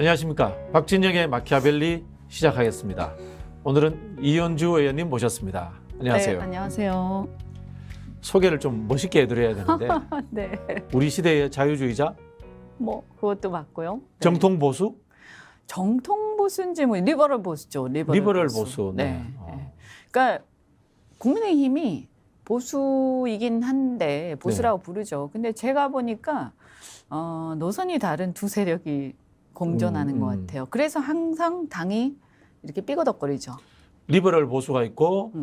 안녕하십니까. 박진영의 마키아벨리 시작하겠습니다. 오늘은 이현주 의원님 모셨습니다. 안녕하세요. 네, 안녕하세요. 소개를 좀 멋있게 해드려야 되는데 네, 우리 시대의 자유주의자, 뭐 그것도 맞고요. 네. 정통 보수, 정통 보수인지 뭐 리버럴 보수죠. 리버럴 보수. 네. 네. 네. 그러니까 국민의힘이 보수이긴 한데 보수라고 부르죠. 근데 제가 보니까 노선이 다른 두 세력이 공존하는 것 같아요. 그래서 항상 당이 이렇게 삐거덕거리죠. 리버럴 보수가 있고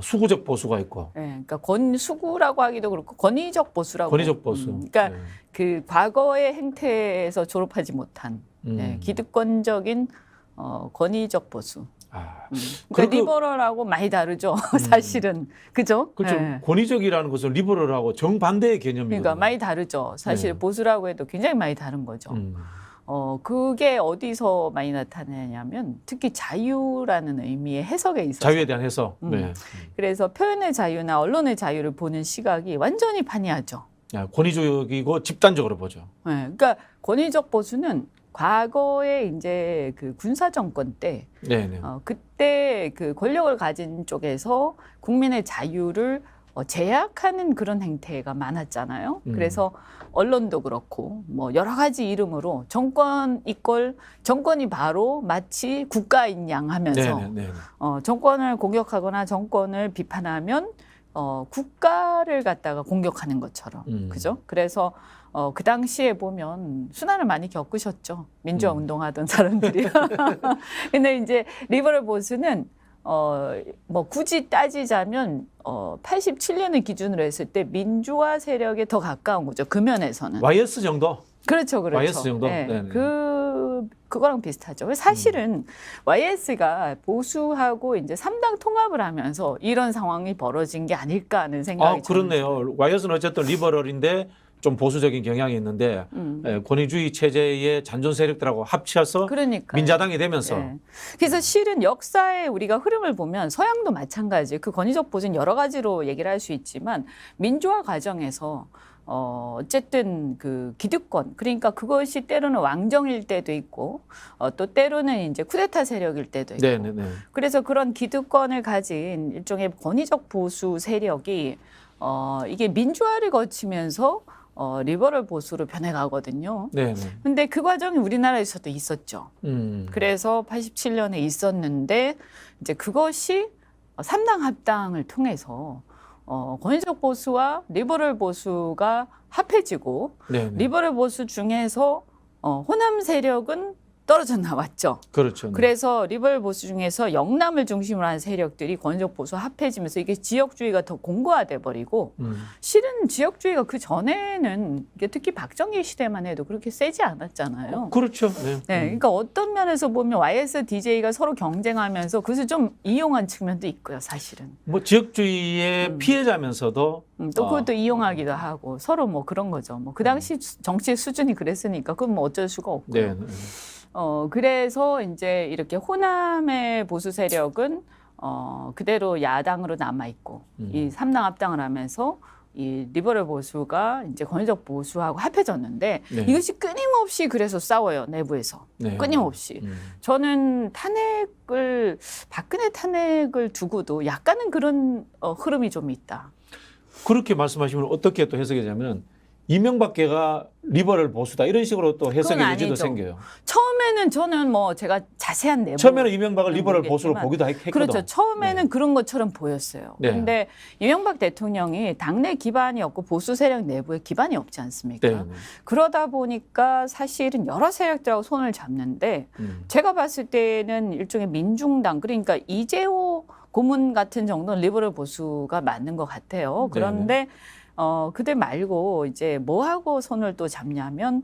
수구적 보수가 있고. 네, 그러니까 권수구라고 하기도 그렇고 권위적 보수라고. 권위적 보수. 그러니까 네. 그 과거의 행태에서 졸업하지 못한 네, 기득권적인 권위적 보수. 그러니까 리버럴하고 많이 다르죠. 사실은 그죠? 그렇죠. 네. 권위적이라는 것은 리버럴하고 정반대의 개념이거든요. 그러니까 많이 다르죠. 사실 네. 보수라고 해도 굉장히 많이 다른 거죠. 그게 어디서 많이 나타나냐면 특히 자유라는 의미의 해석에 있어서. 자유에 대한 해석. 네. 그래서 표현의 자유나 언론의 자유를 보는 시각이 완전히 판이하죠. 권위적이고 집단적으로 보죠. 네, 그러니까 권위적 보수는 과거에 이제 그 군사 정권 때, 네네. 그때 그 권력을 가진 쪽에서 국민의 자유를 제약하는 그런 행태가 많았잖아요. 그래서 언론도 그렇고 뭐 여러 가지 이름으로 정권 이꼴 정권이 바로 마치 국가인 양 하면서 네네. 정권을 공격하거나 정권을 비판하면 국가를 갖다가 공격하는 것처럼 그죠? 그래서 그 당시에 보면 순환을 많이 겪으셨죠. 민주화 운동하던 사람들이. 근데 이제 리버럴 보수는 뭐 굳이 따지자면 87년을 기준으로 했을 때 민주화 세력에 더 가까운 거죠. 그 면에서는. YS 정도? 그렇죠, 그렇죠. YS 정도? 네. 네네. 그거랑 비슷하죠. 사실은 YS가 보수하고 이제 3당 통합을 하면서 이런 상황이 벌어진 게 아닐까 하는 생각이 그렇네요. YS는 어쨌든 리버럴인데 좀 보수적인 경향이 있는데 권위주의 체제의 잔존 세력들하고 합쳐서 민자당이 되면서. 네. 그래서 실은 역사의 우리가 흐름을 보면 서양도 마찬가지. 그 권위적 보수는 여러 가지로 얘기를 할 수 있지만 민주화 과정에서 어쨌든 그 기득권, 그러니까 그것이 때로는 왕정일 때도 있고 또 때로는 이제 쿠데타 세력일 때도 있고. 네네네. 그래서 그런 기득권을 가진 일종의 권위적 보수 세력이 이게 민주화를 거치면서 리버럴 보수로 변해가거든요. 네네. 근데 그 과정이 우리나라에서도 있었죠. 그래서 87년에 있었는데 이제 그것이 3당 합당을 통해서 권위적 보수와 리버럴 보수가 합해지고 네네. 리버럴 보수 중에서 호남 세력은 떨어져 나왔죠. 그렇죠. 그래서 리버럴 보수 중에서 영남을 중심으로 한 세력들이 권위적 보수와 합해지면서 이게 지역주의가 더 공고화돼 버리고 실은 지역주의가 그 전에는 이게 특히 박정희 시대만 해도 그렇게 세지 않았잖아요. 그렇죠. 네. 네, 그러니까 어떤 면에서 보면 YS, DJ가 서로 경쟁하면서 그것을 좀 이용한 측면도 있고요, 사실은. 뭐 지역주의의 피해자면서도 또 그것도 이용하기도 하고 서로 뭐 그런 거죠. 뭐 그 당시 정치의 수준이 그랬으니까 그건 뭐 어쩔 수가 없고요. 네. 그래서 이제 이렇게 호남의 보수 세력은 그대로 야당으로 남아 있고 이 3당 합당을 하면서 이 리버럴 보수가 이제 권위적 보수하고 합해졌는데 네. 이것이 끊임없이 그래서 싸워요, 내부에서. 네. 끊임없이. 저는 박근혜 탄핵을 두고도 약간은 그런 흐름이 좀 있다. 그렇게 말씀하시면 어떻게 또 해석하자면 이명박계가 리버럴 보수다 이런 식으로 또 해석의 여지도 생겨요. 처음에는 저는 뭐 제가 자세한 내부 처음에는 이명박을 리버럴 보수로 보기도 했거든. 그렇죠. 처음에는 그런 것처럼 보였어요. 그런데 네. 이명박 대통령이 당내 기반이 없고 보수 세력 내부에 기반이 없지 않습니까? 네. 그러다 보니까 사실은 여러 세력들하고 손을 잡는데 제가 봤을 때는 일종의 민중당, 그러니까 이재호 고문 같은 정도는 리버럴 보수가 맞는 것 같아요. 그런데 그들 말고 이제 뭐하고 손을 또 잡냐면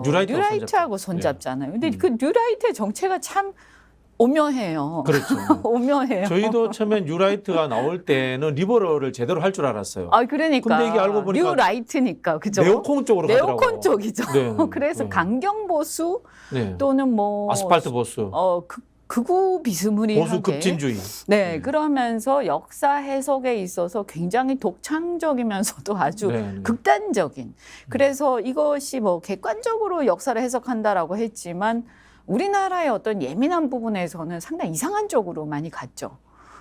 뉴라이트하고 손 잡잖아요. 근데 그 뉴라이트의 정체가 참 오묘해요. 그렇죠. 오묘해요. 저희도 처음엔 뉴라이트가 나올 때는 리버럴을 제대로 할 줄 알았어요. 그러니까. 근데 이게 알고 보니까 뉴라이트니까, 그죠? 네오콘 쪽으로 가더라고요. 네오콘 쪽이죠. 네. 그래서 강경 보수 네. 또는 뭐 아스팔트 보수. 극우 비스무리하게 보수 급진주의. 네, 그러면서 역사 해석에 있어서 굉장히 독창적이면서도 아주 극단적인. 그래서 이것이 뭐 객관적으로 역사를 해석한다라고 했지만 우리나라의 어떤 예민한 부분에서는 상당히 이상한 쪽으로 많이 갔죠.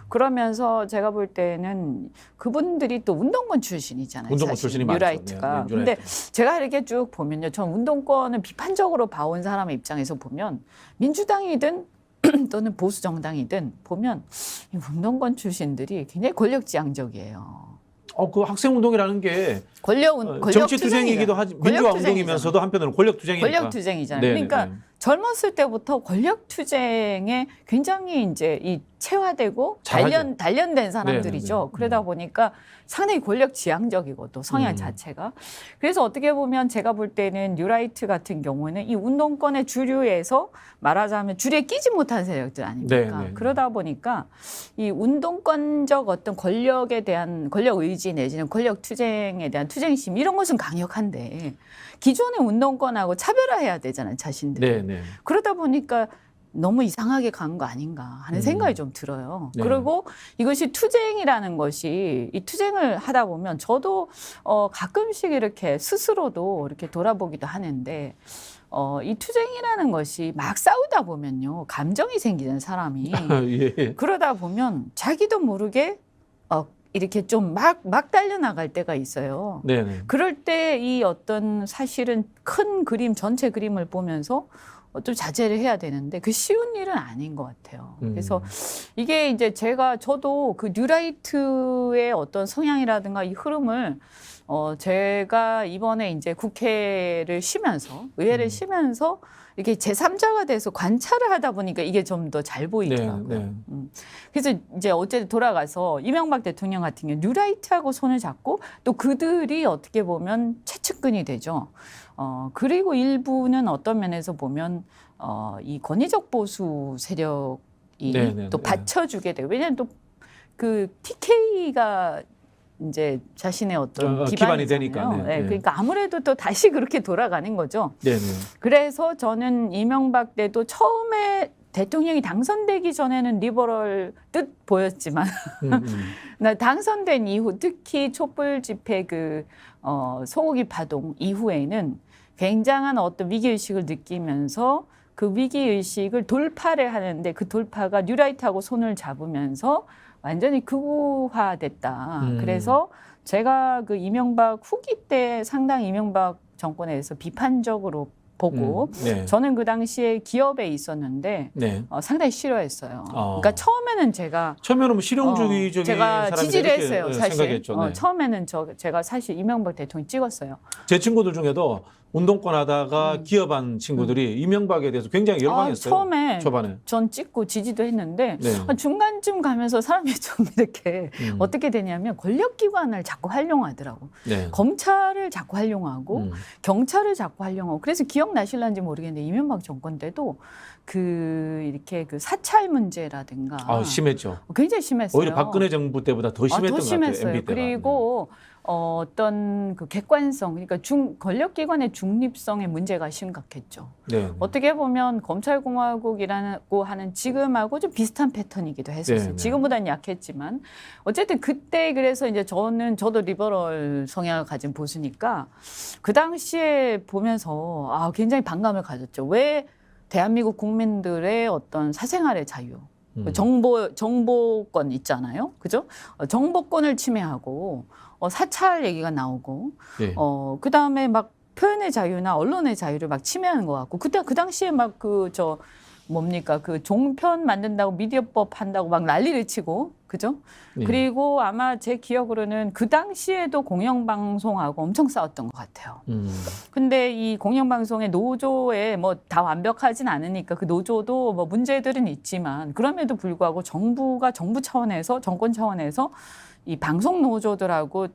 그러면서 제가 볼 때는 그분들이 또 운동권 출신이잖아요. 운동권 출신이 많죠. 뉴라이트가. 근데 제가 이렇게 쭉 보면요. 전 운동권을 비판적으로 봐온 사람의 입장에서 보면 민주당이든 또는 보수 정당이든 보면 이 운동권 출신들이 굉장히 권력지향적이에요. 그 학생운동이라는 게 권력 정치 투쟁이기도 하지 민주화 운동이면서도 한편으로는 권력 투쟁이니까. 권력 투쟁이잖아요. 그러니까 젊었을 때부터 권력 투쟁에 굉장히 이제 이 체화되고 단련된 사람들이죠. 그러다 보니까 상당히 권력 지향적이고 또 성향 자체가. 그래서 어떻게 보면 제가 볼 때는 뉴라이트 같은 경우는 이 운동권의 주류에서 말하자면 줄에 끼지 못한 세력들 아닙니까? 그러다 보니까 이 운동권적 어떤 권력에 대한 권력 의지 내지는 권력 투쟁에 대한 투쟁심 이런 것은 강력한데 기존의 운동권하고 차별화해야 되잖아요, 자신들이. 그러다 보니까 너무 이상하게 간 거 아닌가 하는 생각이 좀 들어요. 그리고 이것이 투쟁이라는 것이 이 투쟁을 하다 보면 저도 가끔씩 이렇게 스스로도 이렇게 돌아보기도 하는데 이 투쟁이라는 것이 막 싸우다 보면요. 감정이 생기는 사람이. 그러다 보면 자기도 모르게 이렇게 좀 막 달려나갈 때가 있어요. 그럴 때 이 어떤 사실은 큰 그림, 전체 그림을 보면서 좀 자제를 해야 되는데 그 쉬운 일은 아닌 것 같아요. 그래서 이게 이제 저도 그 뉴라이트의 어떤 성향이라든가 이 흐름을 제가 이번에 이제 국회를 쉬면서 의회를 쉬면서 이렇게 제3자가 돼서 관찰을 하다 보니까 이게 좀 더 잘 보이더라고요. 그래서 이제 어쨌든 돌아가서 이명박 대통령 같은 경우 뉴라이트하고 손을 잡고 또 그들이 어떻게 보면 최측근이 되죠. 그리고 일부는 어떤 면에서 보면 이 권위적 보수 세력이 또 받쳐주게 돼요. 왜냐하면 또 그 TK가 이제 자신의 어떤 기반이 되니까. 그러니까 아무래도 또 다시 그렇게 돌아가는 거죠. 그래서 저는 이명박 때도 처음에 대통령이 당선되기 전에는 리버럴 뜻 보였지만 당선된 이후 특히 촛불 집회 소고기 파동 이후에는 굉장한 어떤 위기의식을 느끼면서 그 위기의식을 돌파를 하는데 그 돌파가 뉴라이트하고 손을 잡으면서 완전히 극우화됐다. 그래서 제가 그 이명박 후기 때 상당히 이명박 정권에 대해서 비판적으로 보고 저는 그 당시에 기업에 있었는데 상당히 싫어했어요. 그러니까 처음에는 뭐 실용주의적인 제가 지지를 했어요. 사실 생각했죠. 처음에는 제가 사실 이명박 대통령 찍었어요. 제 친구들 중에도 운동권 하다가 기업한 친구들이 이명박에 대해서 굉장히 열광했어요. 초반에 전 찍고 지지도 했는데 중간쯤 가면서 사람이 좀 이렇게 어떻게 되냐면 권력기관을 자꾸 활용하더라고. 검찰을 자꾸 활용하고 경찰을 자꾸 활용하고. 그래서 기억나실런지 모르겠는데 이명박 정권 때도 이렇게 사찰 문제라든가 심했죠. 굉장히 심했어요. 오히려 박근혜 정부 때보다 더 심했던 것 같아요. MB 때가. 그리고 어떤 그 객관성, 그러니까 권력기관의 중립성의 문제가 심각했죠. 어떻게 보면 검찰공화국이라고 하는 지금하고 좀 비슷한 패턴이기도 했었어요. 지금보다는 약했지만 어쨌든 그때 그래서 이제 저도 리버럴 성향을 가진 보수니까 그 당시에 보면서 굉장히 반감을 가졌죠. 왜 대한민국 국민들의 어떤 사생활의 자유, 정보권 있잖아요, 그죠? 정보권을 침해하고 사찰 얘기가 나오고, 그 다음에 막 표현의 자유나 언론의 자유를 막 침해하는 것 같고, 그 당시에 막 종편 만든다고 미디어법 한다고 막 난리를 치고, 그죠? 그리고 아마 제 기억으로는 그 당시에도 공영방송하고 엄청 싸웠던 것 같아요. 근데 이 공영방송의 노조에 다 완벽하진 않으니까 그 노조도 문제들은 있지만 그럼에도 불구하고 정부가 정부 차원에서 정권 차원에서 이 방송 노조들하고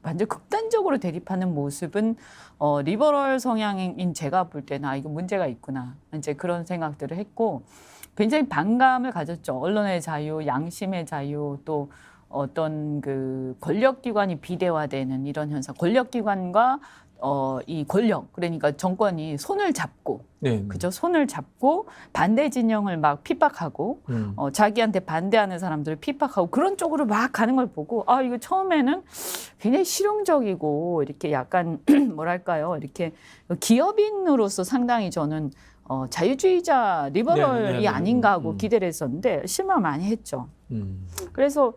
완전 극단적으로 대립하는 모습은 리버럴 성향인 제가 볼 때는 이거 문제가 있구나 이제 그런 생각들을 했고 굉장히 반감을 가졌죠. 언론의 자유, 양심의 자유, 또 어떤 권력기관이 비대화되는 이런 현상, 권력기관과 이 권력, 그러니까 정권이 손을 잡고, 네. 그죠? 손을 잡고 반대 진영을 막 핍박하고, 자기한테 반대하는 사람들을 핍박하고 그런 쪽으로 막 가는 걸 보고, 아, 이거 처음에는 굉장히 실용적이고 이렇게 약간 뭐랄까요? 이렇게 기업인으로서 상당히 저는 자유주의자 리버럴이 아닌가 하고 기대를 했었는데 실망 많이 했죠. 그래서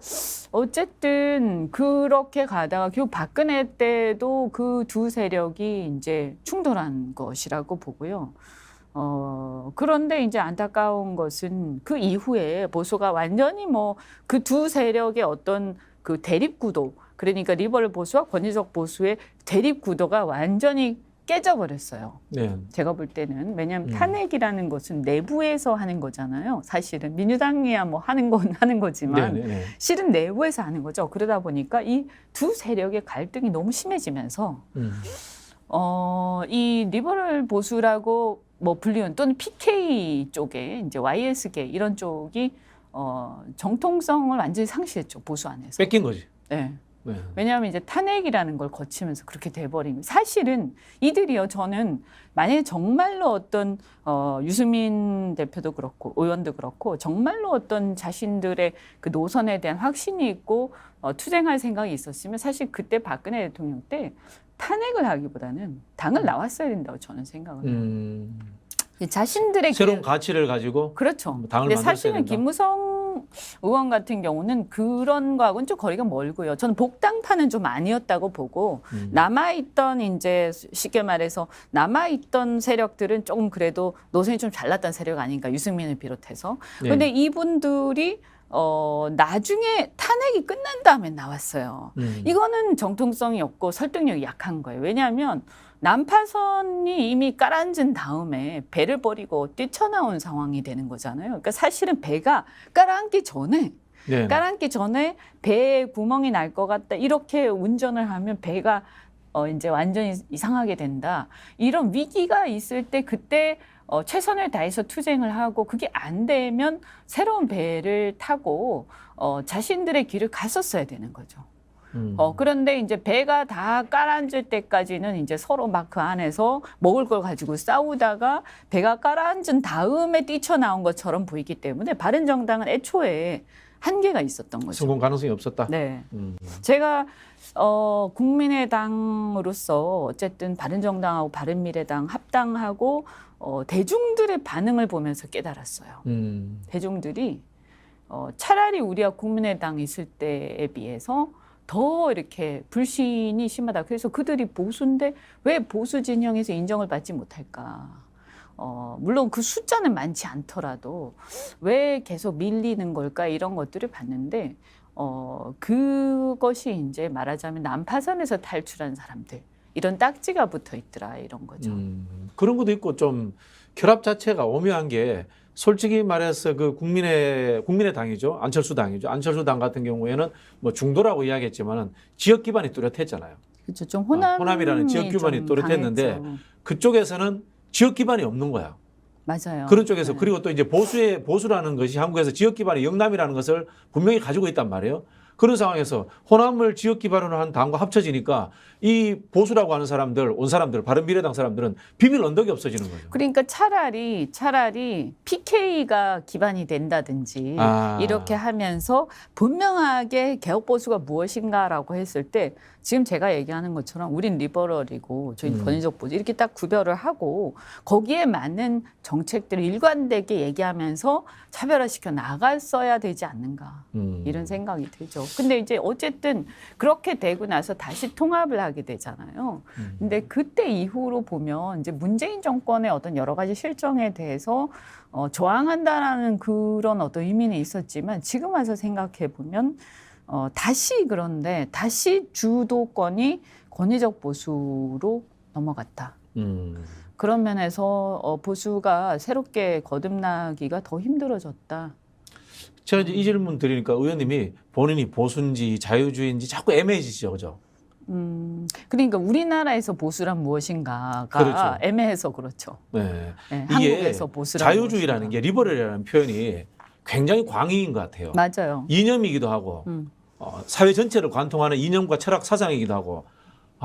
어쨌든 그렇게 가다가 결국 박근혜 때도 그 두 세력이 이제 충돌한 것이라고 보고요. 그런데 이제 안타까운 것은 그 이후에 보수가 완전히 뭐 그 두 세력의 어떤 그 대립 구도, 그러니까 리버럴 보수와 권위적 보수의 대립 구도가 완전히 깨져버렸어요. 네. 제가 볼 때는. 왜냐하면 탄핵이라는 것은 내부에서 하는 거잖아요. 사실은 민주당이야 뭐 하는 건 하는 거지만 네. 실은 내부에서 하는 거죠. 그러다 보니까 이 두 세력의 갈등이 너무 심해지면서 이 리버럴 보수라고 뭐 불리는 또는 PK 쪽에 이제 YS계 이런 쪽이 정통성을 완전히 상실했죠. 보수 안에서. 뺏긴 거지. 네. 네. 왜냐하면 이제 탄핵이라는 걸 거치면서 그렇게 돼버린 거예요. 사실은 이들이요, 저는 만약에 정말로 어떤 유승민 대표도 그렇고 의원도 그렇고 정말로 어떤 자신들의 그 노선에 대한 확신이 있고 투쟁할 생각이 있었으면 사실 그때 박근혜 대통령 때 탄핵을 하기보다는 당을 나왔어야 된다고 저는 생각을 해요. 자신들의 새로운 가치를 가지고 그렇죠. 당을 근데 만들어야 사실은 된다. 김무성 의원 같은 경우는 그런 거하고는 좀 거리가 멀고요. 저는 복당파는 좀 아니었다고 보고 남아있던 이제 쉽게 말해서 남아있던 세력들은 조금 그래도 노선이 좀 잘났던 세력 아닌가, 유승민을 비롯해서. 그런데 이분들이 나중에 탄핵이 끝난 다음에 나왔어요. 이거는 정통성이 없고 설득력이 약한 거예요. 왜냐하면 난파선이 이미 깔아앉은 다음에 배를 버리고 뛰쳐나온 상황이 되는 거잖아요. 그러니까 사실은 배가 깔아앉기 전에 배에 구멍이 날 것 같다. 이렇게 운전을 하면 배가 이제 완전히 이상하게 된다. 이런 위기가 있을 때 그때 최선을 다해서 투쟁을 하고 그게 안 되면 새로운 배를 타고 자신들의 길을 갔었어야 되는 거죠. 그런데 이제 배가 다 깔아앉을 때까지는 이제 서로 막 그 안에서 먹을 걸 가지고 싸우다가 배가 깔아앉은 다음에 뛰쳐나온 것처럼 보이기 때문에 바른정당은 애초에 한계가 있었던 거죠. 성공 가능성이 없었다. 네. 제가 국민의당으로서 어쨌든 바른정당하고 바른미래당 합당하고 대중들의 반응을 보면서 깨달았어요. 대중들이 차라리 우리가 국민의당 있을 때에 비해서 더 이렇게 불신이 심하다. 그래서 그들이 보수인데 왜 보수 진영에서 인정을 받지 못할까? 물론 그 숫자는 많지 않더라도 왜 계속 밀리는 걸까? 이런 것들을 봤는데 그것이 이제 말하자면 난파선에서 탈출한 사람들 이런 딱지가 붙어 있더라 이런 거죠. 그런 것도 있고 좀 결합 자체가 오묘한 게 솔직히 말해서 그 국민의 당이죠. 안철수 당이죠. 안철수 당 같은 경우에는 뭐 중도라고 이야기했지만은 지역 기반이 뚜렷했잖아요. 그렇죠. 좀 호남이라는 지역 기반이 뚜렷했는데 강했죠. 그쪽에서는 지역 기반이 없는 거야. 맞아요. 그런 쪽에서 그리고 또 이제 보수라는 것이 한국에서 지역 기반이 영남이라는 것을 분명히 가지고 있단 말이에요. 그런 상황에서 호남을 지역 기반으로 한 당과 합쳐지니까 이 보수라고 하는 사람들, 온 사람들, 바른미래당 사람들은 비빌 언덕이 없어지는 거죠. 그러니까 차라리 PK가 기반이 된다든지 이렇게 하면서 분명하게 개혁보수가 무엇인가라고 했을 때 지금 제가 얘기하는 것처럼 우린 리버럴이고 저희는 권위적 보수 이렇게 딱 구별을 하고 거기에 맞는 정책들을 일관되게 얘기하면서 차별화시켜 나갔어야 되지 않는가 이런 생각이 들죠. 근데 이제 어쨌든 그렇게 되고 나서 다시 통합을 하게 되잖아요. 근데 그때 이후로 보면 이제 문재인 정권의 어떤 여러 가지 실정에 대해서 저항한다라는 그런 어떤 의미는 있었지만 지금 와서 생각해 보면 그런데 다시 주도권이 권위적 보수로 넘어갔다. 그런 면에서 보수가 새롭게 거듭나기가 더 힘들어졌다. 제가 이제 이 질문 드리니까 의원님이 본인이 보수인지 자유주의인지 자꾸 애매해지죠, 그죠? 그러니까 우리나라에서 보수란 무엇인가가 그렇죠. 애매해서 그렇죠. 네. 네, 이게 한국에서 보수란 자유주의라는 게 리버럴이라는 표현이 굉장히 광의인 것 같아요. 맞아요. 이념이기도 하고 사회 전체를 관통하는 이념과 철학 사상이기도 하고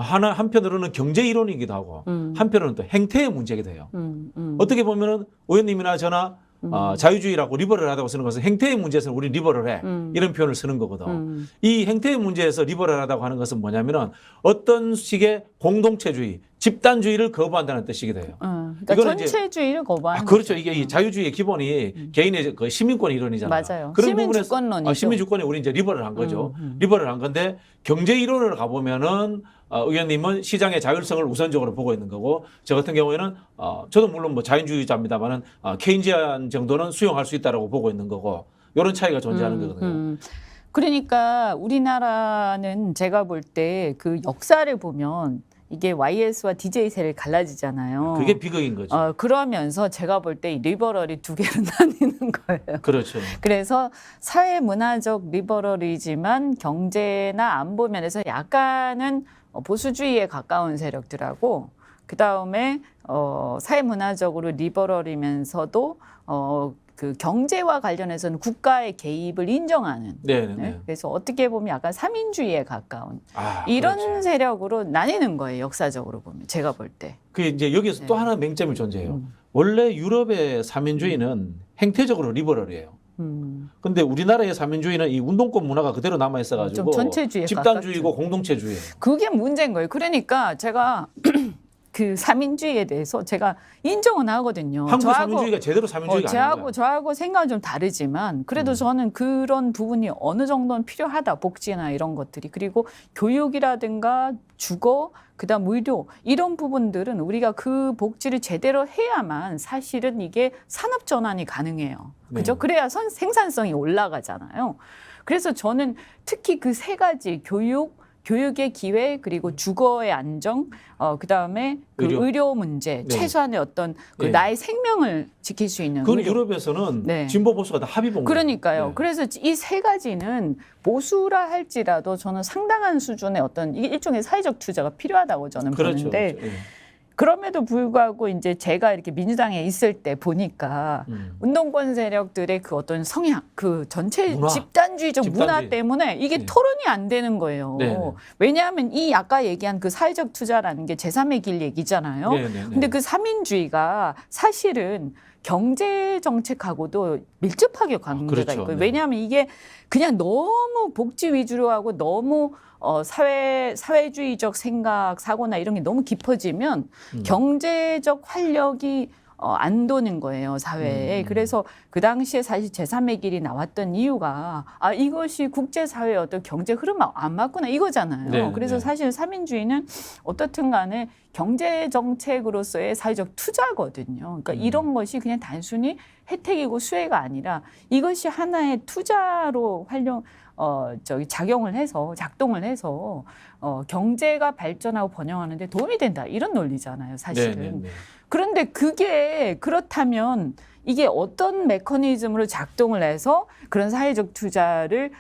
한편으로는 경제 이론이기도 하고 한편으로는 또 행태의 문제이기도 해요. 어떻게 보면은 의원님이나 저나 자유주의라고 리버럴하다고 쓰는 것은 행태의 문제에서 우리 리버럴해 이런 표현을 쓰는 거거든. 이 행태의 문제에서 리버럴하다고 하는 것은 뭐냐면은 어떤 식의 공동체주의, 집단주의를 거부한다는 뜻이기도 해요. 그러니까 이거는 이제 전체주의를 거부하는 그렇죠. 거죠. 이게 이 자유주의의 기본이 개인의 그 시민권 이론이잖아요. 맞아요. 그런 시민주권론이죠. 시민주권에 우리 이제 리버럴한 거죠. 리버럴한 건데 경제 이론을 가보면은 의원님은 시장의 자율성을 우선적으로 보고 있는 거고 저 같은 경우에는 저도 물론 뭐 자유주의자입니다만은 케인지안 정도는 수용할 수 있다라고 보고 있는 거고 이런 차이가 존재하는 거거든요. 그러니까 우리나라는 제가 볼 때 그 역사를 보면 이게 YS와 DJ 세를 갈라지잖아요. 그게 비극인 거죠. 그러면서 제가 볼 때 리버럴이 두 개로 나뉘는 거예요. 그렇죠. 그래서 사회 문화적 리버럴이지만 경제나 안보 면에서 약간은 보수주의에 가까운 세력들하고 그 다음에 사회 문화적으로 리버럴이면서도 그 경제와 관련해서는 국가의 개입을 인정하는. 네? 그래서 어떻게 보면 약간 삼인주의에 가까운 이런 그렇죠. 세력으로 나뉘는 거예요. 역사적으로 보면 제가 볼 때. 그 이제 여기서 또 하나 맹점이 존재해요. 원래 유럽의 삼인주의는 행태적으로 리버럴이에요. 근데 우리나라의 삼인주의는 이 운동권 문화가 그대로 남아 있어가지고 좀 전체주의에 집단주의고 가깝죠. 공동체주의예요. 그게 문제인 거예요. 그러니까 제가 그 삼인주의에 대해서 제가 인정은 하거든요. 한국 삼인주의가 제대로 삼인주의가 아닙니다. 저하고 생각은 좀 다르지만 그래도 저는 그런 부분이 어느 정도는 필요하다. 복지나 이런 것들이. 그리고 교육이라든가 주거, 그다음 의료 이런 부분들은 우리가 그 복지를 제대로 해야만 사실은 이게 산업 전환이 가능해요. 그죠? 네. 그래야 생산성이 올라가잖아요. 그래서 저는 특히 그 세 가지 교육의 기회 그리고 주거의 안정, 그다음에 그 의료 문제, 네. 최소한의 어떤 그 네. 나의 생명을 지킬 수 있는 그건 의료. 유럽에서는 네. 진보 보수가 다 합의 본 거예요. 그러니까요. 네. 그래서 이 세 가지는 보수라 할지라도 저는 상당한 수준의 어떤 이게 일종의 사회적 투자가 필요하다고 저는 그렇죠. 보는데 그렇죠. 예. 그럼에도 불구하고 이제 제가 이렇게 민주당에 있을 때 보니까 운동권 세력들의 그 어떤 성향, 그 전체 문화. 집단주의적 문화 집단주의. 때문에 이게 네. 토론이 안 되는 거예요. 네, 네. 왜냐하면 이 아까 얘기한 그 사회적 투자라는 게 제3의 길 얘기잖아요. 네, 네, 네. 근데 그 삼인주의가 사실은 경제 정책하고도 밀접하게 관계가 그렇죠. 있고요. 네. 왜냐하면 이게 그냥 너무 복지 위주로 하고 너무 사회주의적 생각, 사고나 이런 게 너무 깊어지면 경제적 활력이 안 도는 거예요, 사회에. 그래서 그 당시에 사실 제3의 길이 나왔던 이유가 이것이 국제사회의 어떤 경제 흐름 안 맞구나 이거잖아요. 네, 그래서 네. 사실 삼인주의는 어떻든 간에 경제 정책으로서의 사회적 투자거든요. 그러니까 이런 것이 그냥 단순히 혜택이고 수혜가 아니라 이것이 하나의 투자로 작동을 해서 경제가 발전하고 번영하는데 도움이 된다 이런 논리잖아요, 사실은. 네, 네, 네. 그런데 그게 그렇다면 이게 어떤 메커니즘으로 작동을 해서 그런 사회적 투자를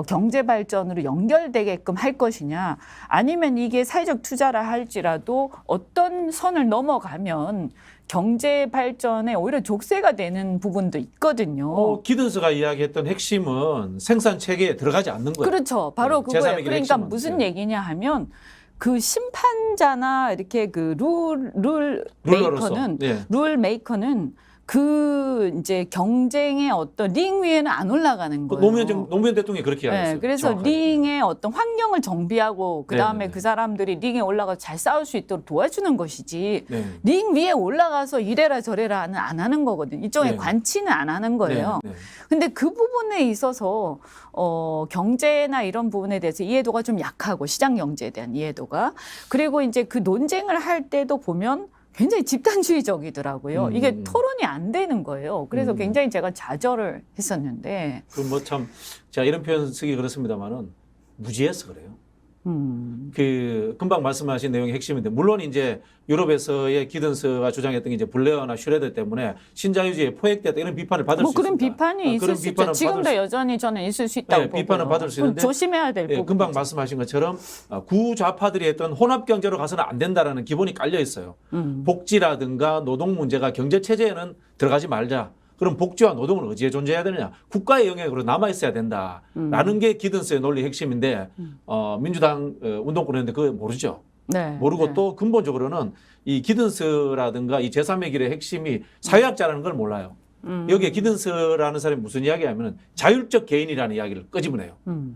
경제 발전으로 연결되게끔 할 것이냐, 아니면 이게 사회적 투자라 할지라도 어떤 선을 넘어가면 경제 발전에 오히려 족쇄가 되는 부분도 있거든요. 기든스가 이야기했던 핵심은 생산 체계에 들어가지 않는 거예요. 그렇죠. 바로 네, 그거예요. 제3의 길 그러니까 핵심은. 무슨 네. 얘기냐 하면 그 심판자나 이렇게 그 룰 룰러로서. 메이커는 네. 룰 메이커는 그 이제 경쟁의 어떤 링 위에는 안 올라가는 그 거예요. 노무현 대통령이 그렇게 이야기했어요. 네, 그래서 정확하게. 링의 어떤 환경을 정비하고 그 다음에 네, 네, 네. 그 사람들이 링에 올라가서 잘 싸울 수 있도록 도와주는 것이지 네. 링 위에 올라가서 이래라 저래라는 안 하는 거거든요. 일종의 네. 관치는 안 하는 거예요. 네, 네. 근데 그 부분에 있어서 경제나 이런 부분에 대해서 이해도가 좀 약하고 시장 경제에 대한 이해도가 그리고 이제 그 논쟁을 할 때도 보면 굉장히 집단주의적이더라고요. 이게 토론이 안 되는 거예요. 그래서 굉장히 제가 좌절을 했었는데. 그 뭐 참 제가 이런 표현 쓰기 그렇습니다만은 무지해서 그래요. 그 금방 말씀하신 내용의 핵심인데 물론 이제 유럽에서의 기든스가 주장했던 게 이제 블레어나 슈레더 때문에 신자유주의에 포획됐다 이런 비판을 받을 수 그런 있습니다. 비판이 있을 그런 수 있죠. 비판은 지금도 여전히 저는 있을 수 있다고 보고요. 비판은 받을 수 있는데 조심해야 될 부분. 금방 말씀하신 것처럼 구좌파들이 했던 혼합 경제로 가서는 안 된다라는 기본이 깔려 있어요. 복지라든가 노동 문제가 경제 체제에는 들어가지 말자. 그럼 복지와 노동은 어디에 존재해야 되느냐? 국가의 영역으로 남아 있어야 된다라는 게 기든스의 논리 핵심인데 민주당 운동권인데 그거 모르죠. 네. 모르고 네. 또 근본적으로는 이 기든스라든가 이 제3의 길의 핵심이 사회학자라는 걸 몰라요. 여기에 기든스라는 사람이 무슨 이야기하면은 자율적 개인이라는 이야기를 끄집어내요.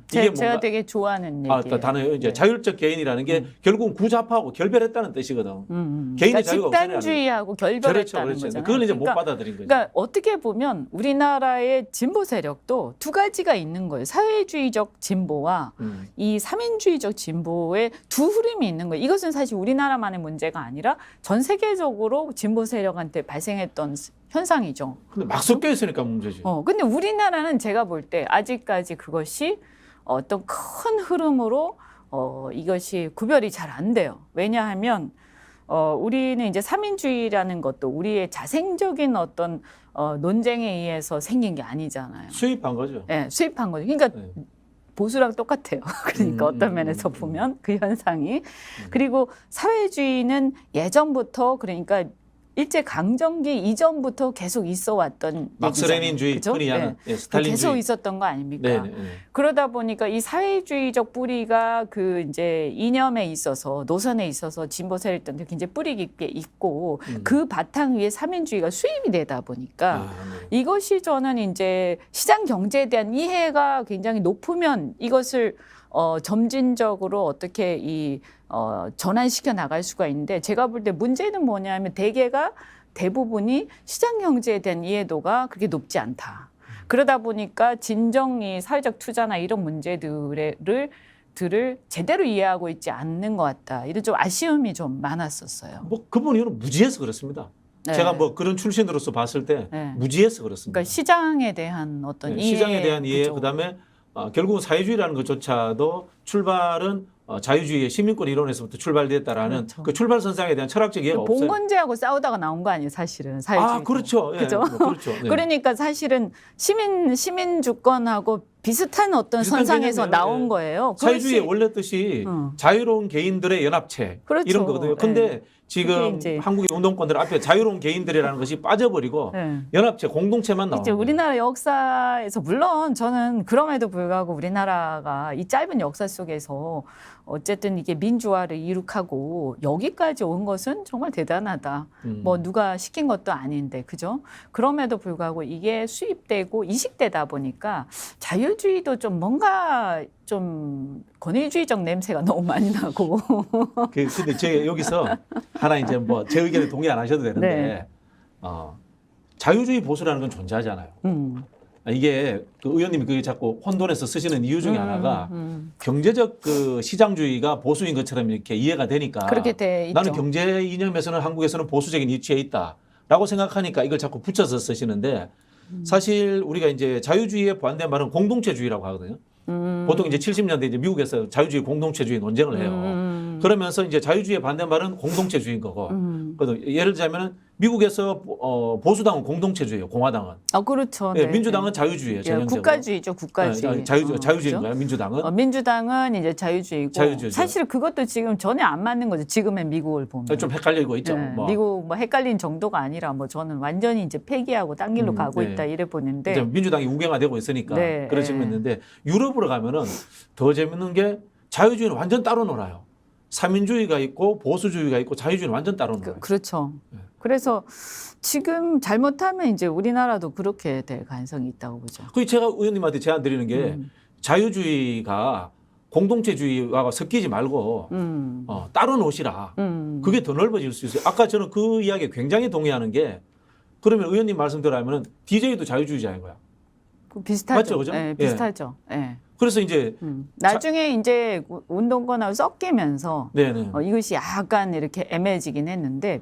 이게 제가 되게 좋아하는 얘기예요. 단어예요. 이제 네. 자율적 개인이라는 게 결국은 구잡하고 결별했다는 뜻이거든. 개인의 그러니까 자유가 없애라는. 집단주의하고 그렇죠, 결별했다는 그렇죠. 거잖아요. 그걸 이제 그러니까, 못 받아들인 거죠. 그러니까 어떻게 보면 우리나라의 진보 세력도 두 가지가 있는 거예요. 사회주의적 진보와 이 삼인주의적 진보의 두 흐름이 있는 거예요. 이것은 사실 우리나라만의 문제가 아니라 전 세계적으로 진보 세력한테 발생했던 현상이죠. 근데 막 섞여 있으니까 문제지. 근데 우리나라는 제가 볼 때 아직까지 그것이 어떤 큰 흐름으로 이것이 구별이 잘 안 돼요. 왜냐하면 우리는 이제 삼인주의라는 것도 우리의 자생적인 어떤 논쟁에 의해서 생긴 게 아니잖아요. 수입한 거죠. 네, 수입한 거죠. 그러니까 네. 보수랑 똑같아요. 그러니까 어떤 면에서 보면 그 현상이. 그리고 사회주의는 예전부터 그러니까 일제 강점기 이전부터 계속 있어 왔던 막스레닌주의, 흔히 하는 스탈린주의. 계속 있었던 거 아닙니까? 네, 네, 네. 그러다 보니까 이 사회주의적 뿌리가 그 이제 이념에 있어서 노선에 있어서 진보 세력들한테 굉장히 뿌리 깊게 있고 그 바탕 위에 삼인주의가 수입이 되다 보니까 네. 이것이 저는 이제 시장 경제에 대한 이해가 굉장히 높으면 이것을 점진적으로 어떻게 전환시켜 나갈 수가 있는데 제가 볼 때 문제는 뭐냐면 대부분이 시장 경제에 대한 이해도가 그렇게 높지 않다. 그러다 보니까 진정이 사회적 투자나 이런 문제들을 제대로 이해하고 있지 않는 것 같다. 이런 좀 아쉬움이 좀 많았었어요. 뭐 그분 이유는 무지해서 그렇습니다. 네. 제가 뭐 그런 출신으로서 봤을 때 네. 무지해서 그렇습니다. 그러니까 시장에 대한 어떤 이해, 시장에 대한 이해, 그죠. 그다음에 결국은 사회주의라는 것조차도 출발은 자유주의의 시민권 이론에서부터 출발됐다라는 그렇죠. 그 출발선상에 대한 철학적 이해가 없어요. 봉건제하고 싸우다가 나온 거 아니에요, 사실은 사회주의. 그렇죠. 예, 그죠? 그렇죠. 네. 그러니까 사실은 시민 주권하고 비슷한 어떤 비슷한 선상에서 개념이에요. 나온 예. 거예요. 사회주의의 그것이- 원래 뜻이 자유로운 개인들의 연합체 그렇죠. 이런 거거든요. 근데 예. 지금 이제- 한국의 운동권들 앞에 자유로운 개인들이라는 것이 빠져버리고 예. 연합체 공동체만 나오는 이제 거예요. 우리나라 역사에서 물론 저는 그럼에도 불구하고 우리나라가 이 짧은 역사 속에서 어쨌든 이게 민주화를 이룩하고 여기까지 온 것은 정말 대단하다. 뭐 누가 시킨 것도 아닌데 그죠? 그럼에도 불구하고 이게 수입되고 이식되다 보니까 자유주의도 좀 뭔가 좀 권위주의적 냄새가 너무 많이 나고. 근데 제가 여기서 하나 이제 뭐 제 의견에 동의 안 하셔도 되는데 네. 자유주의 보수라는 건 존재하잖아요. 이게 그 의원님이 그게 자꾸 혼돈해서 쓰시는 이유 중에 하나가 경제적 그 시장주의가 보수인 것처럼 이렇게 이해가 되니까 그렇게 돼 있죠. 나는 경제 이념에서는 한국에서는 보수적인 위치에 있다라고 생각하니까 이걸 자꾸 붙여서 쓰시는데 사실 우리가 이제 자유주의의 반대말은 공동체주의라고 하거든요. 보통 이제 70년대 이제 미국에서 자유주의 공동체주의 논쟁을 해요. 그러면서 이제 자유주의의 반대말은 공동체주의인 거고. 예를 들자면은 미국에서 보수당은 공동체주의예요. 공화당은. 그렇죠. 예, 네. 민주당은 자유주의예요. 전형적으로. 국가주의죠, 국가주의. 자유주의인가요? 민주당은? 민주당은 이제 자유주의고. 자유주의죠. 사실 그것도 지금 전혀 안 맞는 거죠. 지금의 미국을 보면. 좀 헷갈리고 있죠. 네, 뭐. 미국 뭐 헷갈린 정도가 아니라 뭐 저는 완전히 이제 폐기하고 딴 길로 가고 네. 있다 이래 보는데. 이제 민주당이 우경화되고 있으니까 네, 그런 네. 측면이 있는데 유럽으로 가면은 더 재밌는 게 자유주의는 완전 따로 놀아요. 삼인주의가 있고 보수주의가 있고 자유주의는 완전 따로 놀아요. 그렇죠. 네. 그래서 지금 잘못하면 이제 우리나라도 그렇게 될 가능성이 있다고 보죠. 그 제가 의원님한테 제안 드리는 게 자유주의가 공동체주의와 섞이지 말고 따로 놓으시라. 그게 더 넓어질 수 있어요. 아까 저는 그 이야기에 굉장히 동의하는 게 그러면 의원님 말씀대로 하면은 DJ도 자유주의자인 거야. 비슷하죠. 맞죠, 그죠? 네, 비슷하죠. 예. 그래서 이제 나중에 이제 운동권하고 섞이면서 네네. 이것이 약간 이렇게 애매해지긴 했는데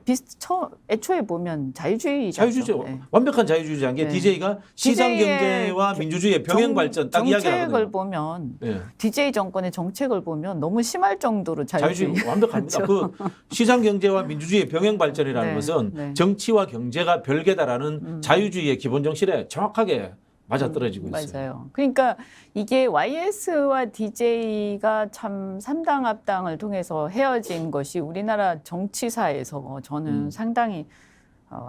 애초에 보면 자유주의자죠. 자유주의자 네. 완벽한 자유주의자인 게 네. DJ가 시장 DJ의 경제와 민주주의의 병행 발전 딱 이야기하거든요. 정책을 보면 네. DJ 정권의 정책을 보면 너무 심할 정도로 자유주의. 자유주의 완벽합니다. 그렇죠. 그 시장 경제와 민주주의의 병행 발전이라는 네, 것은 네. 정치와 경제가 별개다라는 자유주의의 기본 정신에 정확하게 맞아떨어지고 있어요. 맞아요. 그러니까 이게 YS와 DJ가 참 삼당 합당을 통해서 헤어진 것이 우리나라 정치사에서 저는 상당히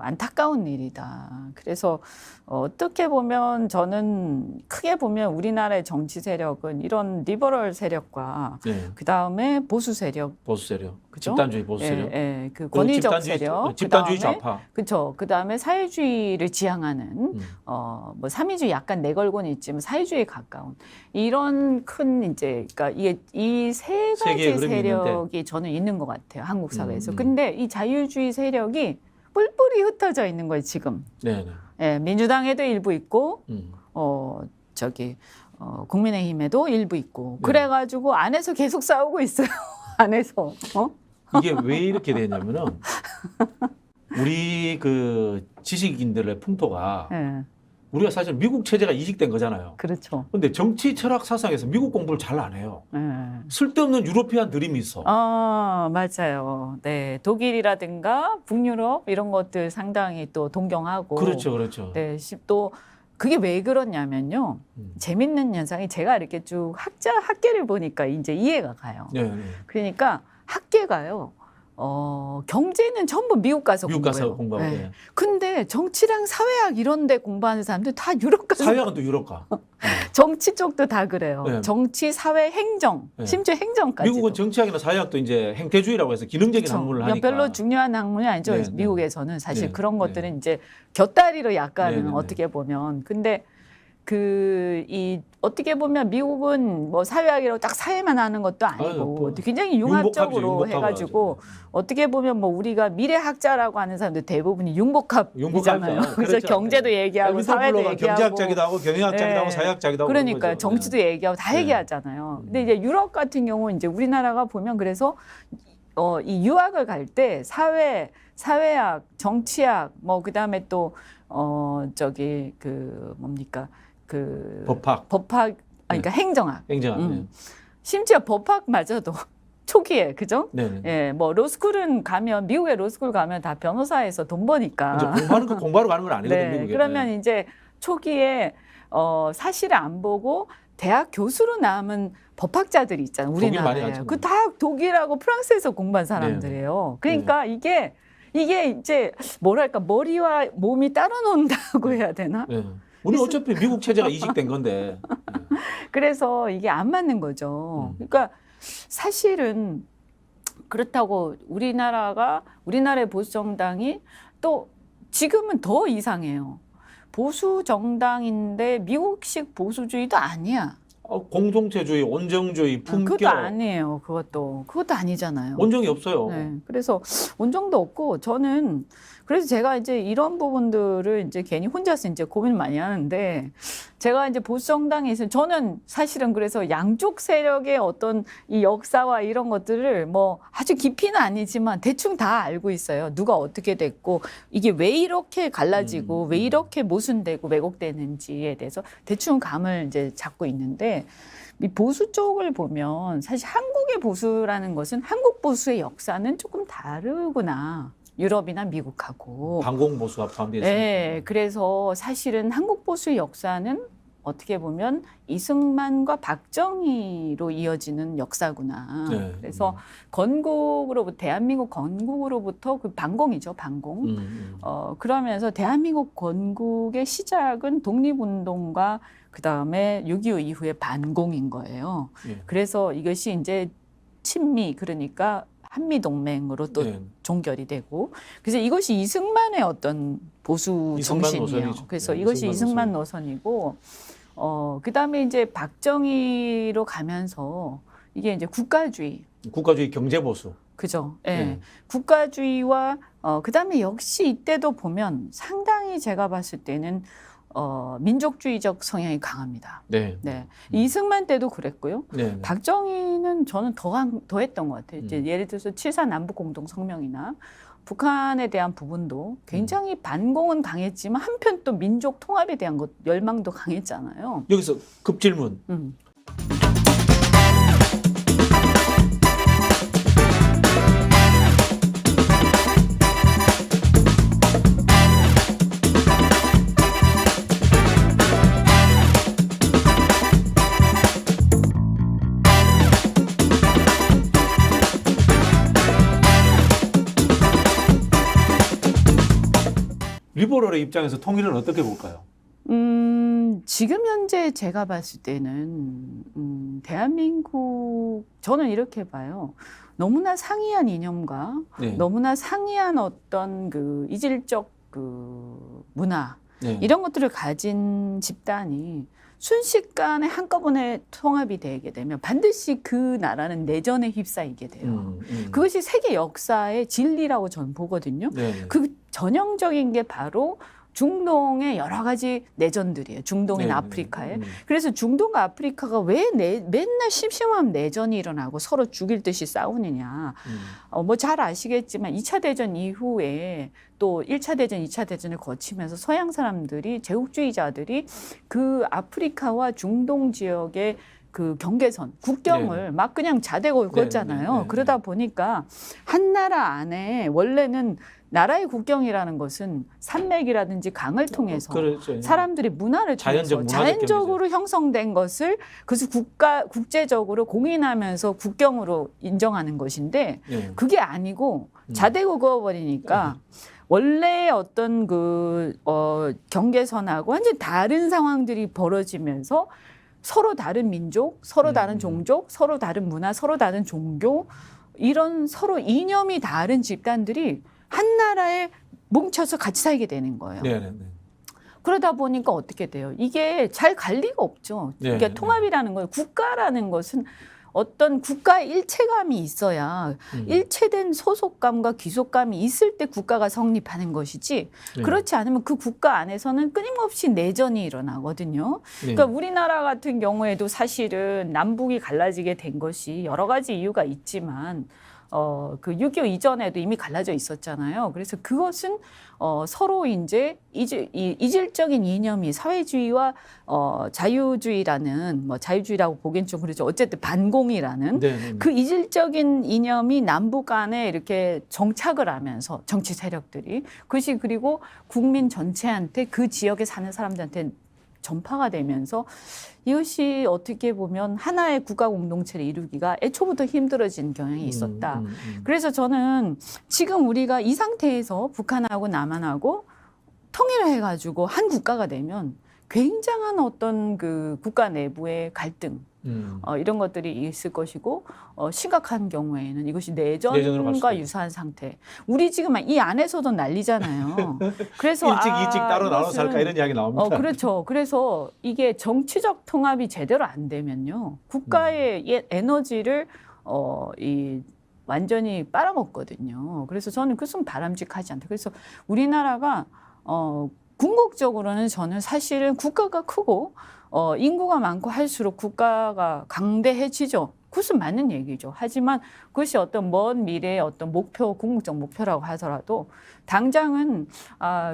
안타까운 일이다. 그래서 어떻게 보면 저는 크게 보면 우리나라의 정치 세력은 이런 리버럴 세력과 네. 그 다음에 보수 세력, 보수 세력, 그죠? 집단주의 보수 세력, 그 권위적 집단주의, 세력, 집단주의 그다음에 좌파, 그렇죠. 그 다음에 사회주의를 지향하는 뭐 삼위주의 약간 내걸고는 있지만 사회주의에 가까운 이런 큰 이제 그러니까 이게 이 세 세 개의 가지 흐름이 세력이 저는 있는 것 같아요. 한국 사회에서. 음. 근데 이 자유주의 세력이 뿔뿔이 흩어져 있는 거예요 지금. 네, 네. 예, 민주당에도 일부 있고 국민의힘에도 일부 있고 네. 그래가지고 안에서 계속 싸우고 있어요. 안에서. 이게 왜 이렇게 되냐면은 우리 그 지식인들의 풍토가 예, 우리가 사실 미국 체제가 이식된 거잖아요. 그렇죠. 근데 정치 철학 사상에서 미국 공부를 잘 안 해요. 예. 쓸데없는 유로피안 드림이 있어. 맞아요. 네, 독일이라든가 북유럽 이런 것들 상당히 또 동경하고. 그렇죠, 그렇죠. 네, 또 그게 왜 그러냐면요. 재밌는 현상이 제가 이렇게 쭉 학계를 보니까 이제 이해가 가요. 네, 네. 그러니까 학계가요. 경제는 전부 미국 가서 미국 공부해요. 가서 공부하고. 네. 네. 근데 정치랑 사회학 이런 데 공부하는 사람들 다 유럽 가서 사회학은 또 유럽 가. 정치 쪽도 다 그래요. 네. 정치, 사회, 행정, 네. 심지어 행정까지. 미국은 정치학이나 사회학도 이제 행태주의라고 해서 기능적인 학문을 하니까. 별로 중요한 학문이 아니죠. 네, 네. 미국에서는 사실 네, 그런 네. 것들은 이제 곁다리로 약간은 네, 네, 네. 어떻게 보면. 근데 어떻게 보면 미국은 뭐 사회학이라고 딱 사회만 하는 것도 아니고 뭐 굉장히 융합적으로 융복합이죠, 해가지고 융복합. 어떻게 보면 뭐 우리가 미래학자라고 하는 사람들 대부분이 융복합이잖아요. 융복합이죠. 그래서 그렇죠. 경제도 얘기하고 엘빈 사회도 토플러가 얘기하고 경제학자기도 하고 경영학자기도 네. 하고 사회학자기도 하고 그러니까 그런 거죠. 정치도 얘기하고 다 네. 얘기하잖아요. 근데 이제 유럽 같은 경우는 이제 우리나라가 보면 그래서 이 유학을 갈 때 사회학, 정치학, 뭐 그다음에 또 법학, 그러니까 행정학. 행정학. 네. 심지어 법학마저도 초기에 그죠? 네. 예, 뭐 로스쿨은 가면 미국의 로스쿨 가면 다 변호사에서 돈 버니까. 이제 공부하는 거 공부하러 가는 건 아니거든요. 네, 미국에. 그러면 이제 초기에 사실을 안 보고 대학 교수로 남은 법학자들이 있잖아요. 독일 많이 우리나라에. 하잖아요. 그 다 독일하고 프랑스에서 공부한 사람들이에요. 그러니까 이게 이제 뭐랄까 머리와 몸이 따로 논다고 해야 되나? 네. 우리 어차피 미국 체제가 이식된 건데. 그래서 이게 안 맞는 거죠. 그러니까 사실은 그렇다고 우리나라의 보수 정당이 또 지금은 더 이상해요. 보수 정당인데 미국식 보수주의도 아니야. 공동체주의, 원정주의, 품격. 그것도 아니에요. 그것도 아니잖아요. 원정이 없어요. 네, 그래서 원정도 없고 저는 그래서 제가 이제 이런 부분들을 이제 괜히 혼자서 이제 고민을 많이 하는데 제가 이제 보수 정당에 있어요. 저는 사실은 그래서 양쪽 세력의 어떤 이 역사와 이런 것들을 뭐 아주 깊이는 아니지만 대충 다 알고 있어요. 누가 어떻게 됐고 이게 왜 이렇게 갈라지고 왜 이렇게 모순되고 왜곡되는지에 대해서 대충 감을 이제 잡고 있는데 이 보수 쪽을 보면 사실 한국의 보수라는 것은 한국 보수의 역사는 조금 다르구나. 유럽이나 미국하고. 반공보수가 포함되어 있습니다. 네, 그래서 사실은 한국 보수의 역사는 어떻게 보면 이승만과 박정희로 이어지는 역사구나. 네. 그래서 대한민국 건국으로부터 그 반공이죠, 반공. 그러면서 대한민국 건국의 시작은 독립운동과 그 다음에 6.25 이후의 반공인 거예요. 예. 그래서 이것이 이제 친미, 그러니까 한미동맹으로 또 네. 종결이 되고 그래서 이것이 이승만의 어떤 보수 이승만 정신이에요. 노선이죠. 그래서 네, 이것이 이승만 이승만 노선이고 그다음에 이제 박정희로 가면서 이게 이제 국가주의 경제보수. 그죠? 예. 네. 국가주의와 그다음에 역시 이때도 보면 상당히 제가 봤을 때는 민족주의적 성향이 강합니다. 네. 네. 이승만 때도 그랬고요. 네. 박정희는 저는 더 했던 것 같아요. 이제 예를 들어서 7.4 남북공동성명이나 북한에 대한 부분도 굉장히 반공은 강했지만 한편 또 민족 통합에 대한 열망도 강했잖아요. 여기서 급질문. 리버럴의 입장에서 통일은 어떻게 볼까요? 지금 현재 제가 봤을 때는 대한민국 저는 이렇게 봐요. 너무나 상이한 이념과 네. 너무나 상이한 어떤 그 이질적 그 문화 네. 이런 것들을 가진 집단이 순식간에 한꺼번에 통합이 되게 되면 반드시 그 나라는 내전에 휩싸이게 돼요. 그것이 세계 역사의 진리라고 저는 보거든요. 네. 그 전형적인 게 바로 중동의 여러 가지 내전들이에요. 중동이나 네. 아프리카에. 그래서 중동과 아프리카가 왜 맨날 심심한 내전이 일어나고 서로 죽일 듯이 싸우느냐. 뭐 잘 아시겠지만 2차 대전 이후에 또 1차 대전, 2차 대전을 거치면서 서양 사람들이 제국주의자들이 그 아프리카와 중동 지역의 그 경계선, 국경을 네. 막 그냥 자대고 걷잖아요. 네. 그러다 보니까 한 나라 안에 원래는 나라의 국경이라는 것은 산맥이라든지 강을 통해서 그렇죠. 사람들이 문화를 자연적 통해서 문화적 자연적으로 형성된 것을 그래서 국제적으로 공인하면서 국경으로 인정하는 것인데 네. 그게 아니고 자대고 그어버리니까 원래 어떤 경계선하고 완전 다른 상황들이 벌어지면서 서로 다른 민족, 서로 다른 종족, 서로 다른 문화, 서로 다른 종교 이런 서로 이념이 다른 집단들이 한 나라에 뭉쳐서 같이 살게 되는 거예요. 네. 그러다 보니까 어떻게 돼요? 이게 잘 갈 리가 없죠. 네. 그러니까 통합이라는 거예요. 국가라는 것은 어떤 국가의 일체감이 있어야 일체된 소속감과 귀속감이 있을 때 국가가 성립하는 것이지 네. 그렇지 않으면 그 국가 안에서는 끊임없이 내전이 일어나거든요. 네. 그러니까 우리나라 같은 경우에도 사실은 남북이 갈라지게 된 것이 여러 가지 이유가 있지만 그 6.25 이전에도 이미 갈라져 있었잖아요. 그래서 그것은 서로 이제 이질적인 이념이 사회주의와 자유주의라는 뭐 자유주의라고 보기엔 좀 그렇죠. 어쨌든 반공이라는 네. 그 이질적인 이념이 남북 간에 이렇게 정착을 하면서 정치 세력들이 그것이 그리고 국민 전체한테 그 지역에 사는 사람들한테 전파가 되면서 이것이 어떻게 보면 하나의 국가 공동체를 이루기가 애초부터 힘들어진 경향이 있었다. 그래서 저는 지금 우리가 이 상태에서 북한하고 남한하고 통일을 해가지고 한 국가가 되면 굉장한 어떤 그 국가 내부의 갈등 이런 것들이 있을 것이고 심각한 경우에는 이것이 내전과 유사한 상태. 우리 지금 이 안에서도 난리잖아요. 그래서 일찍 따로 나눠서 할까 이런 이야기 나옵니다. 그렇죠. 그래서 이게 정치적 통합이 제대로 안 되면요, 국가의 에너지를 완전히 빨아먹거든요. 그래서 저는 그것은 바람직하지 않다. 그래서 우리나라가 궁극적으로는 저는 사실은 국가가 크고 인구가 많고 할수록 국가가 강대해지죠. 그것은 맞는 얘기죠. 하지만 그것이 어떤 먼 미래의 어떤 목표, 궁극적 목표라고 하더라도 당장은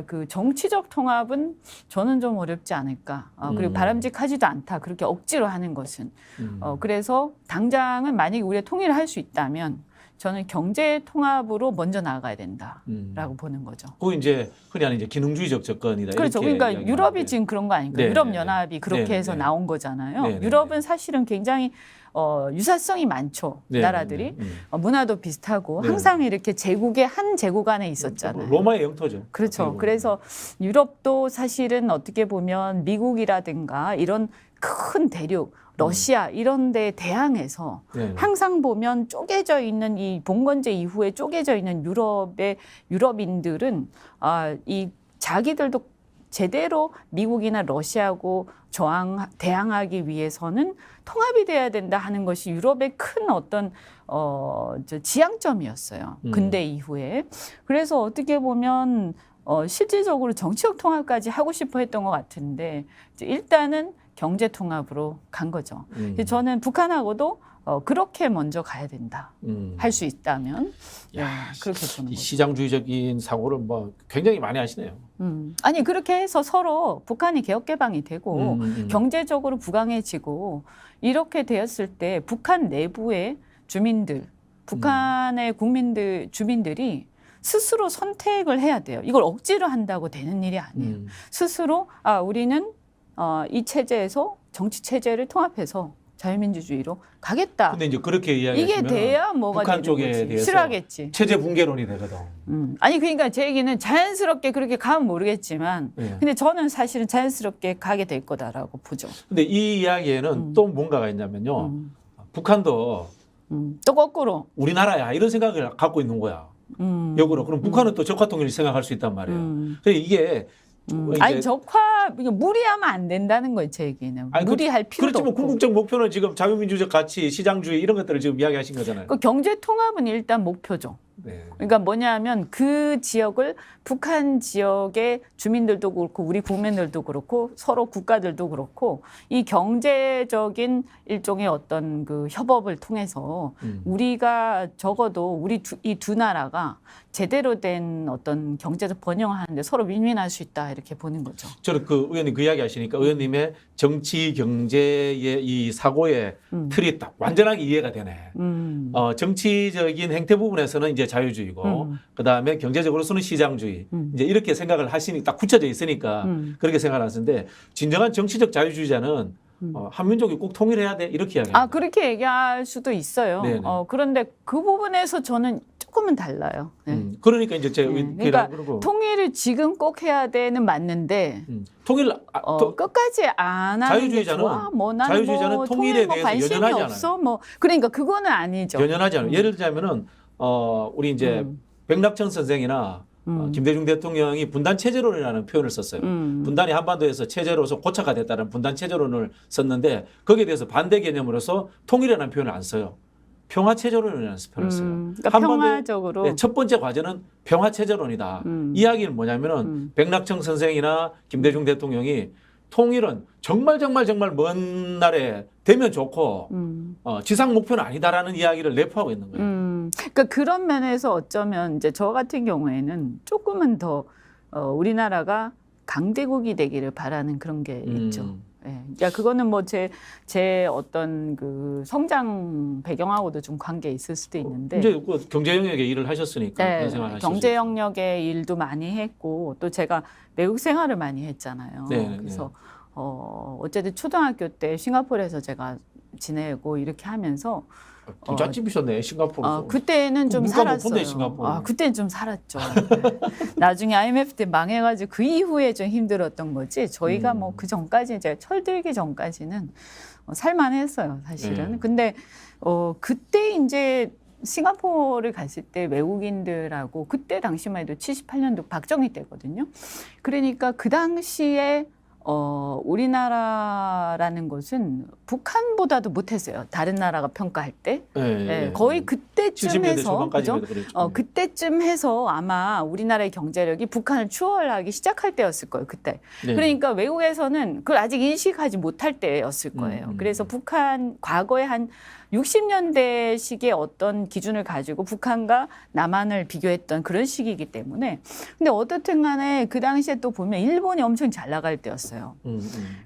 그 정치적 통합은 저는 좀 어렵지 않을까. 그리고 바람직하지도 않다. 그렇게 억지로 하는 것은. 그래서 당장은 만약에 우리가 통일을 할 수 있다면 저는 경제 통합으로 먼저 나아가야 된다라고 보는 거죠. 그 이제 흔히 하는 이제 기능주의적 접근이다. 그렇죠. 이렇게 그러니까 유럽이 지금 그런 거 아닙니까? 네, 유럽 연합이 그렇게 해서 나온 거잖아요. 유럽은 사실은 굉장히 유사성이 많죠. 나라들이 문화도 비슷하고 항상 이렇게 제국의 한 제국 안에 있었잖아요. 로마의 영토죠. 그렇죠. 그래서 유럽도 사실은 어떻게 보면 미국이라든가 이런 큰 대륙 러시아 이런 데 대항해서 항상 보면 쪼개져 있는 이 봉건제 이후에 쪼개져 있는 유럽인들은 이 자기들도 제대로 미국이나 러시아하고 대항하기 위해서는 통합이 돼야 된다 하는 것이 유럽의 큰 어떤 지향점이었어요. 근대 이후에. 그래서 어떻게 보면 실질적으로 정치적 통합까지 하고 싶어 했던 것 같은데 일단은 경제 통합으로 간 거죠. 저는 북한하고도 그렇게 먼저 가야 된다. 할 수 있다면 그렇게 보는 거죠. 시장주의적인 사고를 뭐 굉장히 많이 하시네요. 아니 그렇게 해서 서로 북한이 개혁 개방이 되고 경제적으로 부강해지고 이렇게 되었을 때 북한 내부의 주민들, 북한의 주민들이 스스로 선택을 해야 돼요. 이걸 억지로 한다고 되는 일이 아니에요. 스스로 우리는 이 체제에서 정치 체제를 통합해서 자유민주주의로 가겠다. 근데 이제 그렇게 이게 이야기하시면 돼야 뭐가 북한 되는 쪽에 거지. 대해서 싫어하겠지. 체제 붕괴론이 되거든. 아니 그러니까 제 얘기는 자연스럽게 그렇게 가면 모르겠지만 네. 근데 저는 사실은 자연스럽게 가게 될 거다라고 보죠. 근데 이 이야기에는 또 뭔가가 있냐면요. 북한도 또 거꾸로 우리나라야 이런 생각을 갖고 있는 거야. 역으로. 그럼 북한은 또 적화 통일을 생각할 수 있단 말이에요. 그래서 이게 아니 적화 이거 무리하면 안 된다는 거예요. 제 얘기는 아니, 무리할 필요도 그렇지만 없고. 궁극적 목표는 지금 자유민주적 가치, 시장주의 이런 것들을 지금 이야기하신 거잖아요. 그 경제 통합은 일단 목표죠. 네. 그러니까 뭐냐면 그 지역을 북한 지역의 주민들도 그렇고 우리 국민들도 그렇고 서로 국가들도 그렇고 이 경제적인 일종의 어떤 그 협업을 통해서 우리가 적어도 우리 이 두 나라가 제대로 된 어떤 경제적 번영하는데 서로 윈윈할 수 있다 이렇게 보는 거죠. 저는 그 의원님 그 이야기 하시니까 의원님의 정치 경제의 이 사고의 틀이 딱 완전하게 이해가 되네. 정치적인 행태 부분에서는 이제 자유주의고 그다음에 경제적으로서는 시장주의 이제 이렇게 생각을 하시니 딱 굳혀져 있으니까 그렇게 생각을 하시는데 진정한 정치적 자유주의자는 한민족이 꼭 통일해야 돼 이렇게 이야기합니다. 아 그렇게 얘기할 수도 있어요. 네네. 그런데 그 부분에서 저는 조금은 달라요. 네. 그러니까 이제 제 그러니까 그러고 통일을 지금 꼭 해야 되는 맞는데 통일 끝까지 안 하는 게 자유주의자는- 좋아? 뭐 나는 자유주의자는 뭐 통일에 통일 뭐 대해서 관심이 연연하지 없어? 뭐 그러니까 그거는 아니죠. 연연하지 않아요. 예를 들자면은 우리 이제 백낙천 선생이나 김대중 대통령이 분단 체제론이라는 표현을 썼어요. 분단이 한반도에서 체제로서 고착화됐다는 분단 체제론을 썼는데 거기에 대해서 반대 개념으로서 통일이라는 표현을 안 써요. 평화 체제론이라는 표현을 써요. 그러니까 평화적으로 네, 첫 번째 과제는 평화 체제론이다. 이야기는 뭐냐면은 백낙천 선생이나 김대중 대통령이 통일은 정말 먼 날에 되면 좋고 지상 목표는 아니다라는 이야기를 내포하고 있는 거예요. 그러니까 그런 면에서 어쩌면 이제 저 같은 경우에는 조금은 더 우리나라가 강대국이 되기를 바라는 그런 게 있죠. 예. 그러니까 그거는 뭐 제 어떤 그 성장 배경하고도 좀 관계 있을 수도 있는데. 이제 그 경제 영역에 일을 하셨으니까 네, 그런 생활 하셨죠. 경제 영역의 일도 많이 했고 또 제가 외국 생활을 많이 했잖아요. 네, 그래서 어쨌든 초등학교 때 싱가포르에서 제가 지내고 이렇게 하면서 부잣집이셨네 싱가포르에서. 그때는 좀 물가 높은데, 살았어요. 싱가포르. 그때는 좀 살았죠. 네. 나중에 IMF 때 망해가지고 그 이후에 좀 힘들었던 거지. 저희가 뭐 그 전까지 이제 철들기 전까지는 살만했어요, 사실은. 근데 그때 이제 싱가포르를 갔을 때 외국인들하고 그때 당시만 해도 78년도 박정희 때거든요. 그러니까 그 당시에 우리나라라는 것은 북한보다도 못했어요. 다른 나라가 평가할 때. 거의 그때쯤 70년대 해서 초반까지만 그죠? 해도 그랬죠. 그때쯤 해서 아마 우리나라의 경제력이 북한을 추월하기 시작할 때였을 거예요. 그때. 네. 그러니까 외국에서는 그걸 아직 인식하지 못할 때였을 거예요. 그래서 북한 과거에 한 60년대식의 어떤 기준을 가지고 북한과 남한을 비교했던 그런 시기이기 때문에. 근데 어떻든 간에 그 당시에 또 보면 일본이 엄청 잘 나갈 때였어요.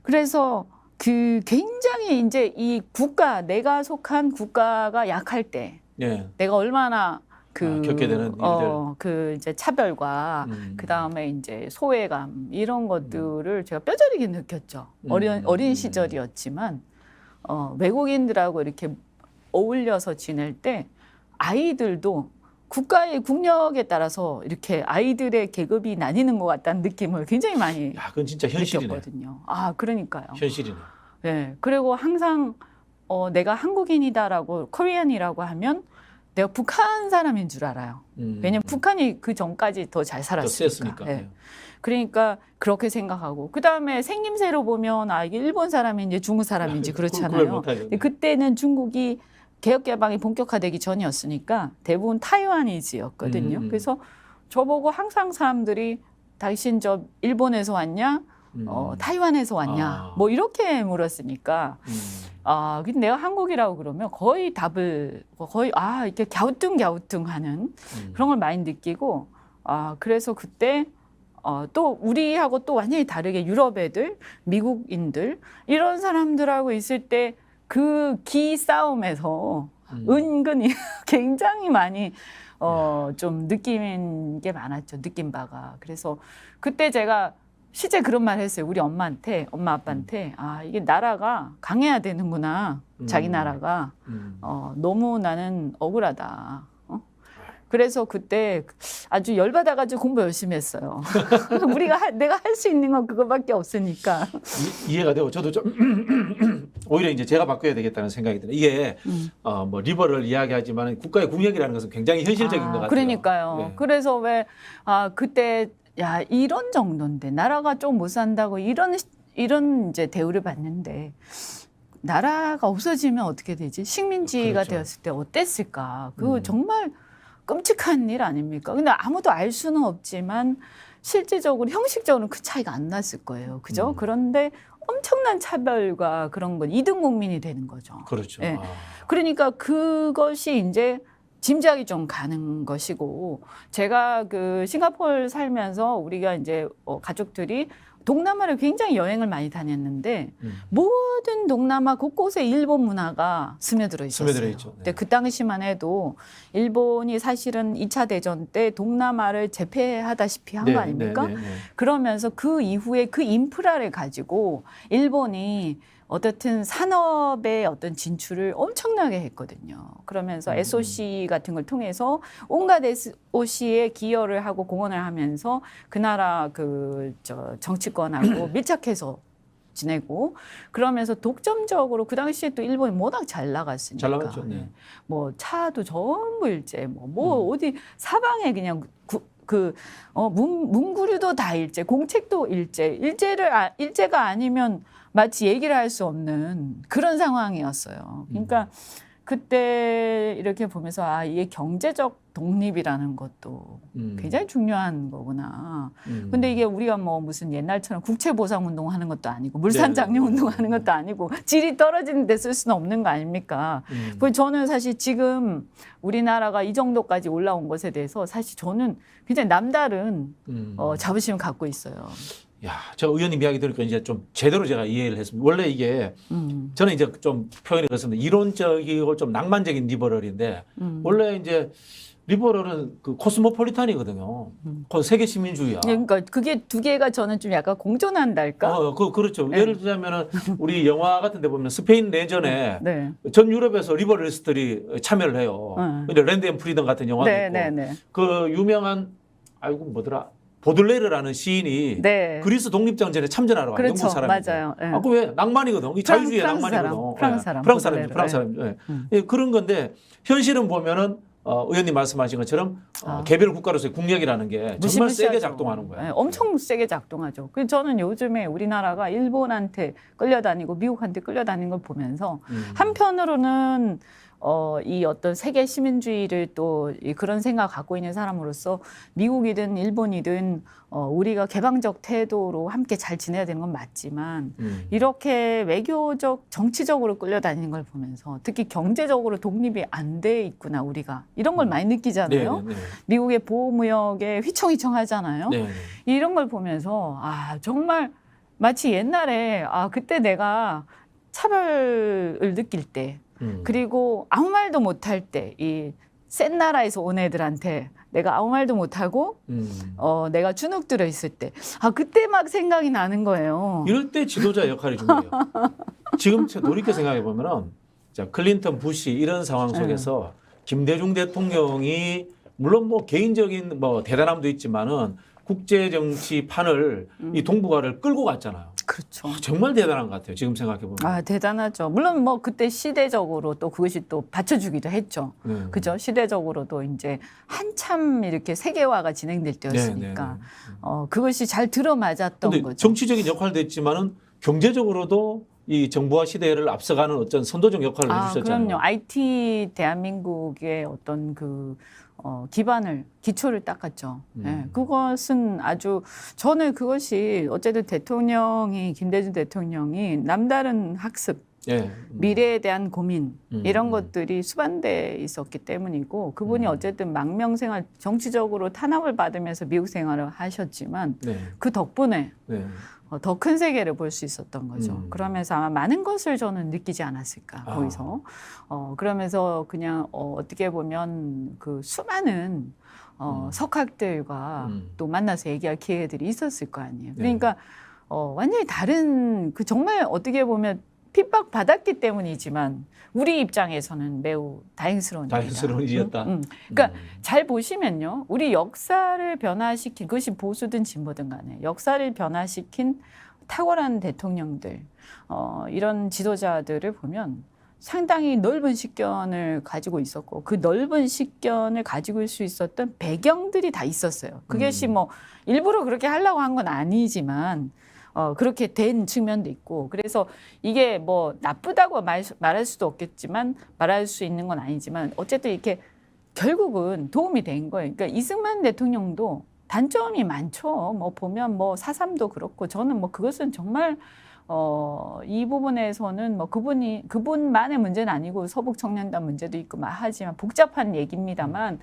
그래서 그 굉장히 이제 이 국가, 내가 속한 국가가 약할 때 네. 내가 얼마나 겪게 되는 일들. 그 이제 차별과 그 다음에 이제 소외감 이런 것들을 제가 뼈저리게 느꼈죠. 어린 시절이었지만 외국인들하고 이렇게 어울려서 지낼 때 아이들도 국가의 국력에 따라서 이렇게 아이들의 계급이 나뉘는 것 같다는 느낌을 굉장히 많이 그건 진짜 현실이네. 느꼈거든요. 그러니까요. 현실이네. 네, 그리고 항상 내가 한국인이다라고 코리안이라고 하면 내가 북한 사람인 줄 알아요. 왜냐면 북한이 그 전까지 더 잘 살았으니까. 네. 그러니까 그렇게 생각하고 그 다음에 생김새로 보면 이게 일본 사람인지 중국 사람인지 그렇잖아요. 근데 그때는 중국이 개혁개방이 본격화되기 전이었으니까 대부분 타이완이즈였거든요. 그래서 저보고 항상 사람들이 당신 저 일본에서 왔냐? 타이완에서 왔냐? 뭐 이렇게 물었으니까 근데 내가 한국이라고 그러면 거의 답을 이렇게 갸우뚱갸우뚱하는 그런 걸 많이 느끼고 그래서 그때 또 우리하고 또 완전히 다르게 유럽 애들, 미국인들 이런 사람들하고 있을 때 그 기 싸움에서 은근히 굉장히 많이 좀 느낀 게 많았죠. 느낀 바가. 그래서 그때 제가 실제 그런 말 했어요. 우리 엄마한테, 엄마 아빠한테. 아, 이게 나라가 강해야 되는구나. 자기 나라가. 너무 나는 억울하다. 그래서 그때 아주 열받아가지고 공부 열심히 했어요. 내가 할 수 있는 건 그거밖에 없으니까. 이해가 되고 저도 좀 오히려 이제 제가 바꿔야 되겠다는 생각이 드네요. 이게 뭐 리버럴 이야기하지만 국가의 국력이라는 것은 굉장히 현실적인 것 같아요. 그러니까요. 네. 그래서 왜 그때 야 이런 정도인데 나라가 좀 못 산다고 이런 이제 대우를 받는데. 나라가 없어지면 어떻게 되지? 식민지가 그렇죠. 되었을 때 어땠을까? 그거 정말 끔찍한 일 아닙니까? 근데 아무도 알 수는 없지만 실질적으로 형식적으로는 그 차이가 안 났을 거예요. 그죠? 그런데 엄청난 차별과 그런 건 2등 국민이 되는 거죠. 그렇죠. 네. 그러니까 그것이 이제 짐작이 좀 가는 것이고 제가 그 싱가포르 살면서 우리가 이제 가족들이 동남아를 굉장히 여행을 많이 다녔는데 모든 동남아 곳곳에 일본 문화가 스며들어 있었어요. 스며들어 있죠. 네. 근데 그 당시만 해도 일본이 사실은 2차 대전 때 동남아를 제패하다시피 한 거 아닙니까? 그러면서 그 이후에 그 인프라를 가지고 일본이 어떻든 산업의 어떤 진출을 엄청나게 했거든요. 그러면서 SOC 같은 걸 통해서 온갖 SOC에 기여를 하고 공헌을 하면서 그 나라 정치권하고 밀착해서 지내고 그러면서 독점적으로 그 당시에 또 일본이 워낙 잘 나갔으니까. 잘 나갔죠. 네. 뭐 차도 전부 일제, 어디 사방에 그냥 문구류도 다 일제, 공책도 일제가 아니면 마치 얘기를 할 수 없는 그런 상황이었어요. 그러니까 그때 이렇게 보면서 이게 경제적 독립이라는 것도 굉장히 중요한 거구나. 근데 이게 우리가 뭐 무슨 옛날처럼 국채보상 운동하는 것도 아니고 물산장려 운동하는 것도 아니고 질이 떨어지는 데 쓸 수는 없는 거 아닙니까? 그래서 저는 사실 지금 우리나라가 이 정도까지 올라온 것에 대해서 사실 저는 굉장히 남다른 자부심을 갖고 있어요. 야, 저 의원님 이야기 들으니까 이제 좀 제대로 제가 이해를 했습니다. 원래 이게 저는 이제 좀 표현이 그렇습니다. 이론적이고 좀 낭만적인 리버럴인데 원래 이제 리버럴은 그 코스모폴리탄이거든요. 그 세계 시민주의야. 그러니까 그게 두 개가 저는 좀 약간 공존한달까? 그렇죠. 네. 예를 들자면은 우리 영화 같은 데 보면 스페인 내전에 네. 전 유럽에서 리버럴스들이 참여를 해요. 근데 랜드 앤 프리덤 같은 영화도 있고. 그 유명한 뭐더라? 보들레르라는 시인이 그리스 독립전쟁에 참전하러 가요. 그렇죠. 영국 사람인데. 맞아요. 그 왜 낭만이거든. 이 자유주의의 낭만이거든. 프랑스 사람. 그런 건데 현실은 보면은 의원님 말씀하신 것처럼 개별 국가로서의 국력이라는 게 정말 세게 작동하는 거예요. 엄청 세게 작동하죠. 그래서 저는 요즘에 우리나라가 일본한테 끌려다니고 미국한테 끌려다니는 걸 보면서 한편으로는 이 어떤 세계 시민주의를 또 그런 생각 갖고 있는 사람으로서 미국이든 일본이든 우리가 개방적 태도로 함께 잘 지내야 되는 건 맞지만 이렇게 외교적 정치적으로 끌려다니는 걸 보면서 특히 경제적으로 독립이 안 돼 있구나 우리가 이런 걸 많이 느끼잖아요. 미국의 보호무역에 휘청휘청하잖아요. 이런 걸 보면서 정말 마치 옛날에 그때 내가 차별을 느낄 때 그리고 아무 말도 못할 때 이 센 나라에서 온 애들한테 내가 아무 말도 못하고 내가 주눅 들어 있을 때 그때 막 생각이 나는 거예요. 이럴 때 지도자 역할이 중요해요. 지금 돌이켜 생각해 보면은 클린턴, 부시 이런 상황 속에서 김대중 대통령이 물론 뭐 개인적인 뭐 대단함도 있지만은 국제 정치 판을 이 동북아를 끌고 갔잖아요. 그렇죠. 정말 대단한 것 같아요. 지금 생각해 보면. 대단하죠. 물론 뭐 그때 시대적으로 또 그것이 또 받쳐주기도 했죠. 그죠? 시대적으로도 이제 한참 이렇게 세계화가 진행될 때였으니까 그것이 잘 들어맞았던 거죠. 정치적인 역할도 했지만은 경제적으로도 이 정부와 시대를 앞서가는 어떤 선도적 역할을 해주셨잖아요. 그럼요. IT 대한민국의 어떤 기초를 닦았죠. 그것은 저는 그것이 어쨌든 김대중 대통령이 남다른 학습, 예. 미래에 대한 고민 이런 음. 것들이 수반돼 있었기 때문이고 그분이 어쨌든 망명생활 정치적으로 탄압을 받으면서 미국 생활을 하셨지만 네. 그 덕분에 네. 더 큰 세계를 볼 수 있었던 거죠. 그러면서 아마 많은 것을 저는 느끼지 않았을까 거기서. 그러면서 그냥 어떻게 보면 그 수많은 석학들과 또 만나서 얘기할 기회들이 있었을 거 아니에요. 그러니까 완전히 다른 그 정말 어떻게 보면 핍박받았기 때문이지만 우리 입장에서는 매우 다행스러운 일이었다. 그러니까 잘 보시면요. 우리 역사를 변화시킨 그것이 보수든 진보든 간에 역사를 변화시킨 탁월한 대통령들 이런 지도자들을 보면 상당히 넓은 식견을 가지고 있었고 그 넓은 식견을 가지고 있을 수 있었던 배경들이 다 있었어요. 그것이 뭐 일부러 그렇게 하려고 한 건 아니지만 그렇게 된 측면도 있고 그래서 이게 뭐 나쁘다고 말할 수도 없겠지만 말할 수 있는 건 아니지만 어쨌든 이렇게 결국은 도움이 된 거예요. 그러니까 이승만 대통령도 단점이 많죠. 뭐 보면 뭐 4.3도 그렇고 저는 뭐 그것은 정말 이 부분에서는 뭐 그분만의 문제는 아니고 서북 청년단 문제도 있고 막 하지만 복잡한 얘기입니다만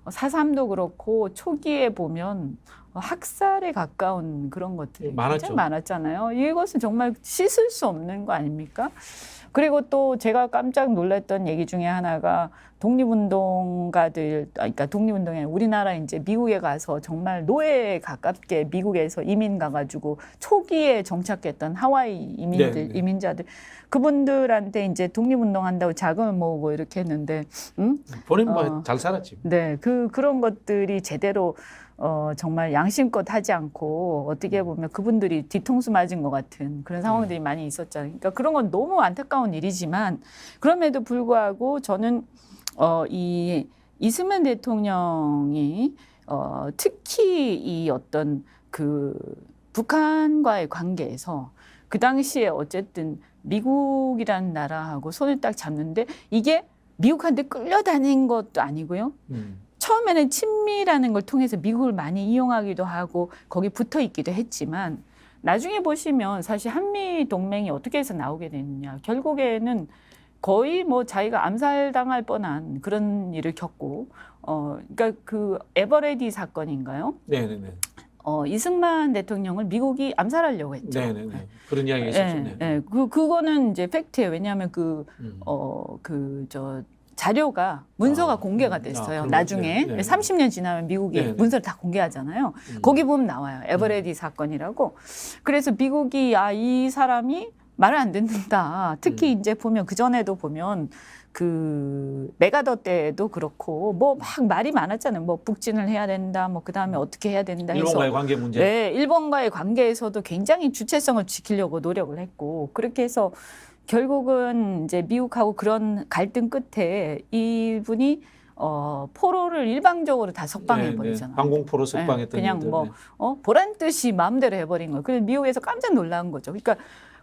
4.3도 그렇고 초기에 보면 학살에 가까운 그런 것들이 굉장히 많았잖아요. 이것은 정말 씻을 수 없는 거 아닙니까? 그리고 또 제가 깜짝 놀랐던 얘기 중에 하나가 독립운동가들, 그러니까 독립운동에 우리나라 이제 미국에 가서 정말 노예에 가깝게 미국에서 이민 가가지고 초기에 정착했던 하와이 이민자들 그분들한테 이제 독립운동한다고 자금을 모으고 이렇게 했는데, 본인 뭐 잘 살았지. 네, 그런 것들이 제대로 정말 양심껏 하지 않고 어떻게 보면 그분들이 뒤통수 맞은 것 같은 그런 상황들이 많이 있었잖아요. 그러니까 그런 건 너무 안타까운 일이지만 그럼에도 불구하고 저는 이 이승만 대통령이 특히 이 어떤 그 북한과의 관계에서 그 당시에 어쨌든 미국이라는 나라하고 손을 딱 잡는데 이게 미국한테 끌려다닌 것도 아니고요. 처음에는 친미라는 걸 통해서 미국을 많이 이용하기도 하고 거기 붙어 있기도 했지만 나중에 보시면 사실 한미 동맹이 어떻게 해서 나오게 됐느냐. 결국에는 거의 뭐 자기가 암살당할 뻔한 그런 일을 겪고 그러니까 그 에버레디 사건인가요? 네네네. 이승만 대통령을 미국이 암살하려고 했죠. 네네네. 그런 이야기가 있었죠. 네. 그거는 이제 팩트예요. 왜냐하면 자료가 문서가 공개가 됐어요. 나중에 30년 지나면 미국이 문서를 다 공개하잖아요. 거기 보면 나와요. 에버레디 사건이라고. 그래서 미국이 이 사람이 말을 안 듣는다. 특히 이제 보면 그 전에도 보면 그 메가더 때도 그렇고 뭐 막 말이 많았잖아요. 뭐 북진을 해야 된다. 뭐 그다음에 어떻게 해야 된다 해서 일본과의 관계 문제. 네, 일본과의 관계에서도 굉장히 주체성을 지키려고 노력을 했고 그렇게 해서 결국은 이제 미국하고 그런 갈등 끝에 이분이 포로를 일방적으로 다 석방해 버리잖아요. 항공포로 석방했던 그냥 일들, 뭐 보란 듯이 마음대로 해버린 거예요. 그래서 미국에서 깜짝 놀란 거죠. 그러니까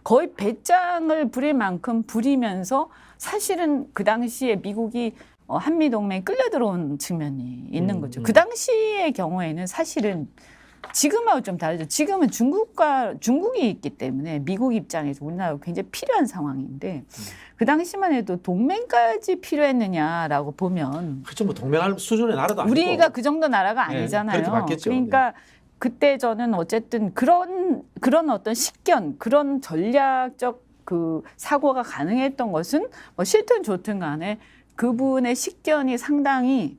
거의 배짱을 부릴 만큼 부리면서 사실은 그 당시에 미국이 한미 동맹에 끌려 들어온 측면이 있는 거죠. 그 당시의 경우에는 사실은 지금하고 좀 다르죠. 지금은 중국이 있기 때문에 미국 입장에서 우리나라가 굉장히 필요한 상황인데 그 당시만 해도 동맹까지 필요했느냐라고 보면 그렇죠. 뭐 동맹할 수준의 나라도 아니고 우리가 그 정도 나라가 아니잖아요. 그렇게 봤겠죠. 그러니까 그때 저는 어쨌든 그런 어떤 식견, 그런 전략적 그 사고가 가능했던 것은 뭐 싫든 좋든 간에 그분의 식견이 상당히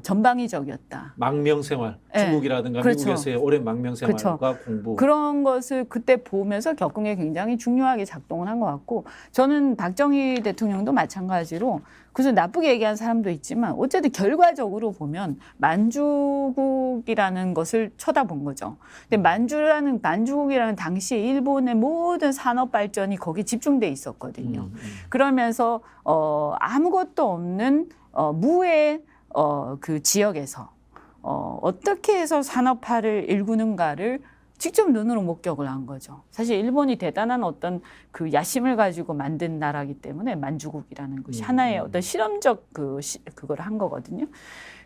전방위적이었다. 망명생활, 중국이라든가 그렇죠. 미국에서의 오랜 망명생활과 그렇죠. 공부. 그런 것을 그때 보면서 겪은 게 굉장히 중요하게 작동을 한 것 같고 저는 박정희 대통령도 마찬가지로 그래서 나쁘게 얘기하는 사람도 있지만 어쨌든 결과적으로 보면 만주국이라는 것을 쳐다본 거죠. 근데 만주국이라는 당시에 일본의 모든 산업 발전이 거기에 집중돼 있었거든요. 그러면서 아무것도 없는 무의 그 지역에서 어떻게 해서 산업화를 일구는가를 직접 눈으로 목격을 한 거죠. 사실 일본이 대단한 어떤 그 야심을 가지고 만든 나라이기 때문에 만주국이라는 것이 하나의 어떤 실험적 그걸 한 거거든요.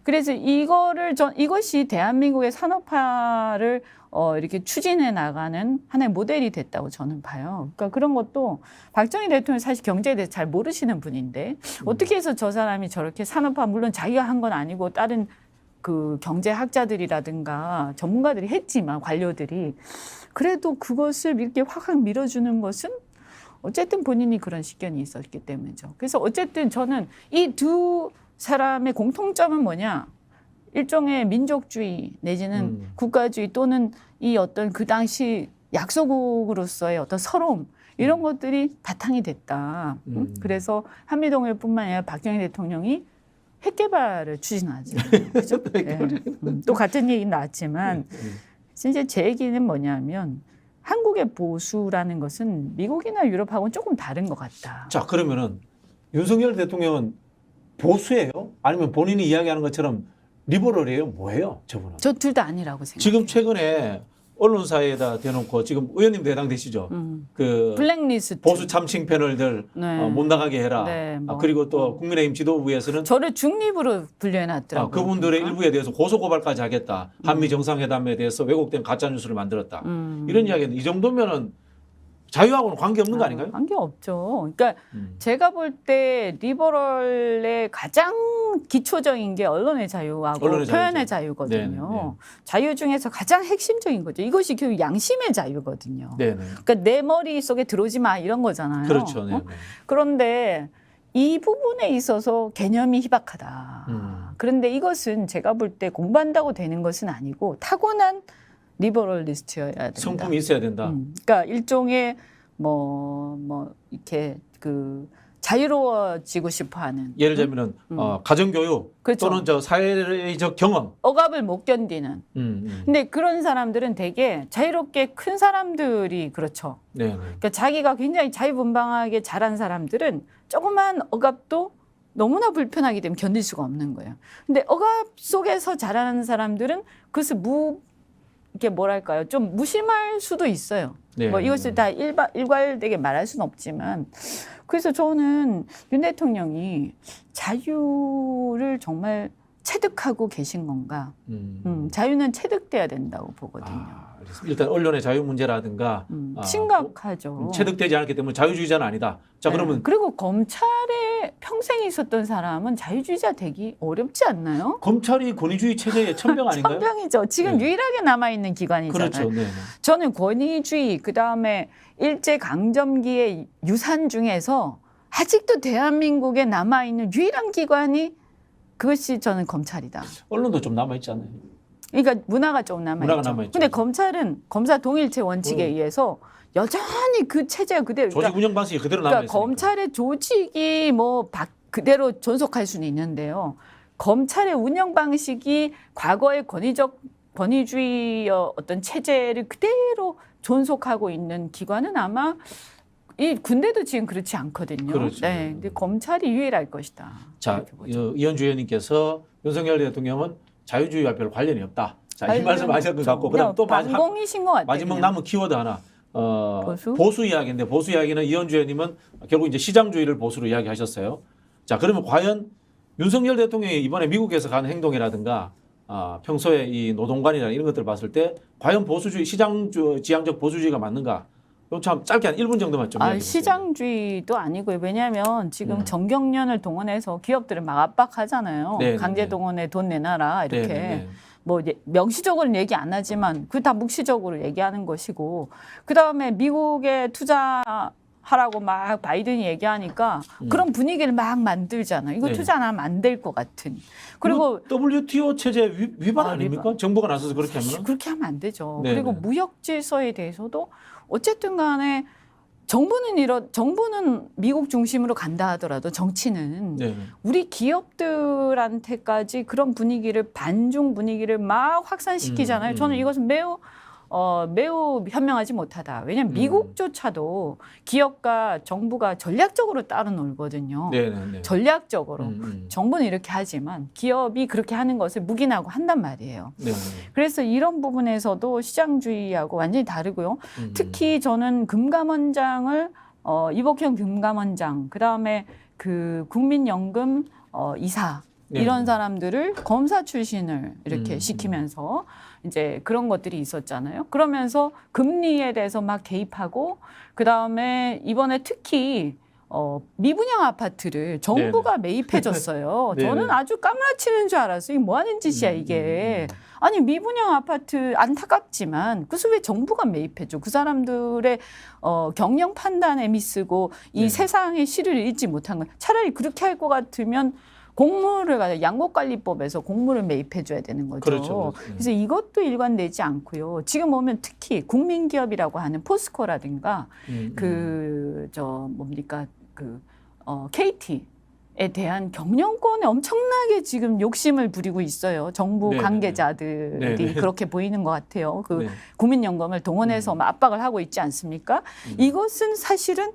그래서 이것이 대한민국의 산업화를 이렇게 추진해 나가는 하나의 모델이 됐다고 저는 봐요. 그러니까 그런 것도 박정희 대통령이 사실 경제에 대해서 잘 모르시는 분인데 어떻게 해서 저 사람이 저렇게 산업화, 물론 자기가 한 건 아니고 다른 그 경제학자들이라든가 전문가들이 했지만 관료들이 그래도 그것을 이렇게 확 밀어주는 것은 어쨌든 본인이 그런 식견이 있었기 때문이죠. 그래서 어쨌든 저는 이 두 사람의 공통점은 뭐냐? 일종의 민족주의 내지는 국가주의 또는 이 어떤 그 당시 약소국으로서의 어떤 서러움 이런 것들이 바탕이 됐다. 그래서 한미동맹뿐만 아니라 박정희 대통령이 핵 개발을 추진하죠. 그죠? 네. 또 같은 얘기 나왔지만 이제 제 얘기는 뭐냐면 한국의 보수라는 것은 미국이나 유럽하고는 조금 다른 것 같다. 자, 그러면은 윤석열 대통령은 보수예요? 아니면 본인이 이야기하는 것처럼 리버럴이에요? 뭐예요? 저분은? 저 둘 다 아니라고 생각해요. 지금 최근에 언론사에다 대놓고 지금 의원님도 해당되시죠? 그 블랙리스트. 보수 참칭 패널들 네. 못 나가게 해라. 네, 뭐. 그리고 또 국민의힘 지도부에서는 저를 중립으로 분류해놨더라고요. 그분들의 그러니까. 일부에 대해서 고소고발까지 하겠다. 한미 정상회담에 대해서 왜곡된 가짜뉴스를 만들었다. 이런 이야기는 이 정도면은 자유하고는 관계없는 거 아닌가요? 관계 없죠. 그러니까 제가 볼 때 리버럴의 가장 기초적인 게 언론의 자유하고 언론의 표현의 자유죠. 자유거든요. 네, 네. 자유 중에서 가장 핵심적인 거죠. 이것이 결국 양심의 자유거든요. 네, 네. 그러니까 내 머릿속에 들어오지 마 이런 거잖아요. 그렇죠. 네, 네. 그런데 이 부분에 있어서 개념이 희박하다. 그런데 이것은 제가 볼 때 공부한다고 되는 것은 아니고 타고난 리버럴리스트여야 된다. 성품이 있어야 된다. 그러니까 일종의 이렇게 그 자유로워지고 싶어하는. 예를 들면은 가정교육 그렇죠. 또는 저 사회적 경험. 억압을 못 견디는. 근데 그런 사람들은 되게 자유롭게 큰 사람들이 그렇죠. 네, 네. 그러니까 자기가 굉장히 자유분방하게 자란 사람들은 조그만 억압도 너무나 불편하기 때문에 견딜 수가 없는 거예요. 근데 억압 속에서 자라는 사람들은 그것을 이게 뭐랄까요? 좀 무심할 수도 있어요. 네. 뭐 이것을 다 일괄되게 말할 수는 없지만 그래서 저는 윤 대통령이 자유를 정말 체득하고 계신 건가? 자유는 체득돼야 된다고 보거든요. 알겠습니다. 일단 언론의 자유 문제라든가 심각하죠. 체득되지 않기 때문에 자유주의자는 아니다. 자, 네. 그러면 그리고 검찰에 평생 있었던 사람은 자유주의자 되기 어렵지 않나요? 검찰이 권위주의 체제의 천병 아닌가요? 천병이죠. 지금 네. 유일하게 남아 있는 기관이잖아요. 그렇죠. 네, 네. 저는 권위주의 그다음에 일제 강점기의 유산 중에서 아직도 대한민국에 남아 있는 유일한 기관이 그것이 저는 검찰이다. 언론도 좀 남아 있지 않나요? 그러니까 문화가 좀 남아 문화가 있죠. 남아있죠. 근데 검찰은 검사 동일체 원칙에 의해서 여전히 그 체제가 그대로. 조직 운영 방식이 그대로 남아 그러니까 있으니까. 검찰의 조직이 그대로 존속할 수는 있는데요. 검찰의 운영 방식이 과거의 권위주의 어떤 체제를 그대로 존속하고 있는 기관은 아마 이 군대도 지금 그렇지 않거든요. 그렇죠. 네, 근데 검찰이 유일할 것이다. 자, 이현주 의원님께서 윤석열 대통령은 자유주의와 별 관련이 없다. 자, 이 말씀 하실 것 같고, 그다음 또 반공이신 것 같아요. 마지막 남은 키워드 하나. 보수? 보수 이야기인데 보수 이야기는 이현주 의원님은 결국 이제 시장주의를 보수로 이야기하셨어요. 자, 그러면 과연 윤석열 대통령이 이번에 미국에서 간 행동이라든가 평소에 이 노동관이나 이런 것들을 봤을 때 과연 보수주의, 지향적 보수주의가 맞는가? 이거 참 짧게 한 1분 정도만 좀 이야기해 주세요. 시장주의도 아니고요. 왜냐하면 지금 정경련을 동원해서 기업들을 막 압박하잖아요. 네, 강제 네. 동원에 돈 내놔라 이렇게. 네, 네. 뭐 명시적으로는 얘기 안 하지만 그게 다 묵시적으로 얘기하는 것이고 그다음에 미국에 투자하라고 막 바이든이 얘기하니까 그런 분위기를 막 만들잖아요. 이거 네. 투자 안 하면 안 될 것 같은. 그리고 WTO 체제 위반 아닙니까? 정부가 나서서 그렇게 하면? 그렇게 하면 안 되죠. 네, 그리고 네. 무역 질서에 대해서도 어쨌든 간에 정부는 미국 중심으로 간다 하더라도 정치는 네. 우리 기업들한테까지 그런 분위기를 반중 분위기를 막 확산시키잖아요. 저는 이것은 매우 매우 현명하지 못하다. 왜냐하면 미국조차도 기업과 정부가 전략적으로 따로 놀거든요. 네네네. 전략적으로. 정부는 이렇게 하지만 기업이 그렇게 하는 것을 묵인하고 한단 말이에요. 네네. 그래서 이런 부분에서도 시장주의하고 완전히 다르고요. 특히 저는 금감원장을 이복형 금감원장, 그다음에 그 국민연금 이사 이런 사람들을 검사 출신을 이렇게 시키면서 이제 그런 것들이 있었잖아요. 그러면서 금리에 대해서 막 개입하고 그다음에 이번에 특히 미분양 아파트를 정부가 매입해줬어요. 네네. 저는 아주 까무라치는 줄 알았어요. 이게 뭐 하는 짓이야 이게. 아니 미분양 아파트 안타깝지만 그래서 왜 정부가 매입해줘? 그 사람들의 경영 판단에 미쓰고 이 세상의 실을 읽지 못한 거예요. 차라리 그렇게 할 것 같으면 공무를 가지고 양곡관리법에서 공무를 매입해줘야 되는 거죠. 그렇죠. 그래서 이것도 일관되지 않고요. 지금 보면 특히 국민기업이라고 하는 포스코라든가 KT에 대한 경영권에 엄청나게 지금 욕심을 부리고 있어요. 정부 네네. 관계자들이 네네. 그렇게 보이는 것 같아요. 그 네. 국민연금을 동원해서 막 압박을 하고 있지 않습니까? 이것은 사실은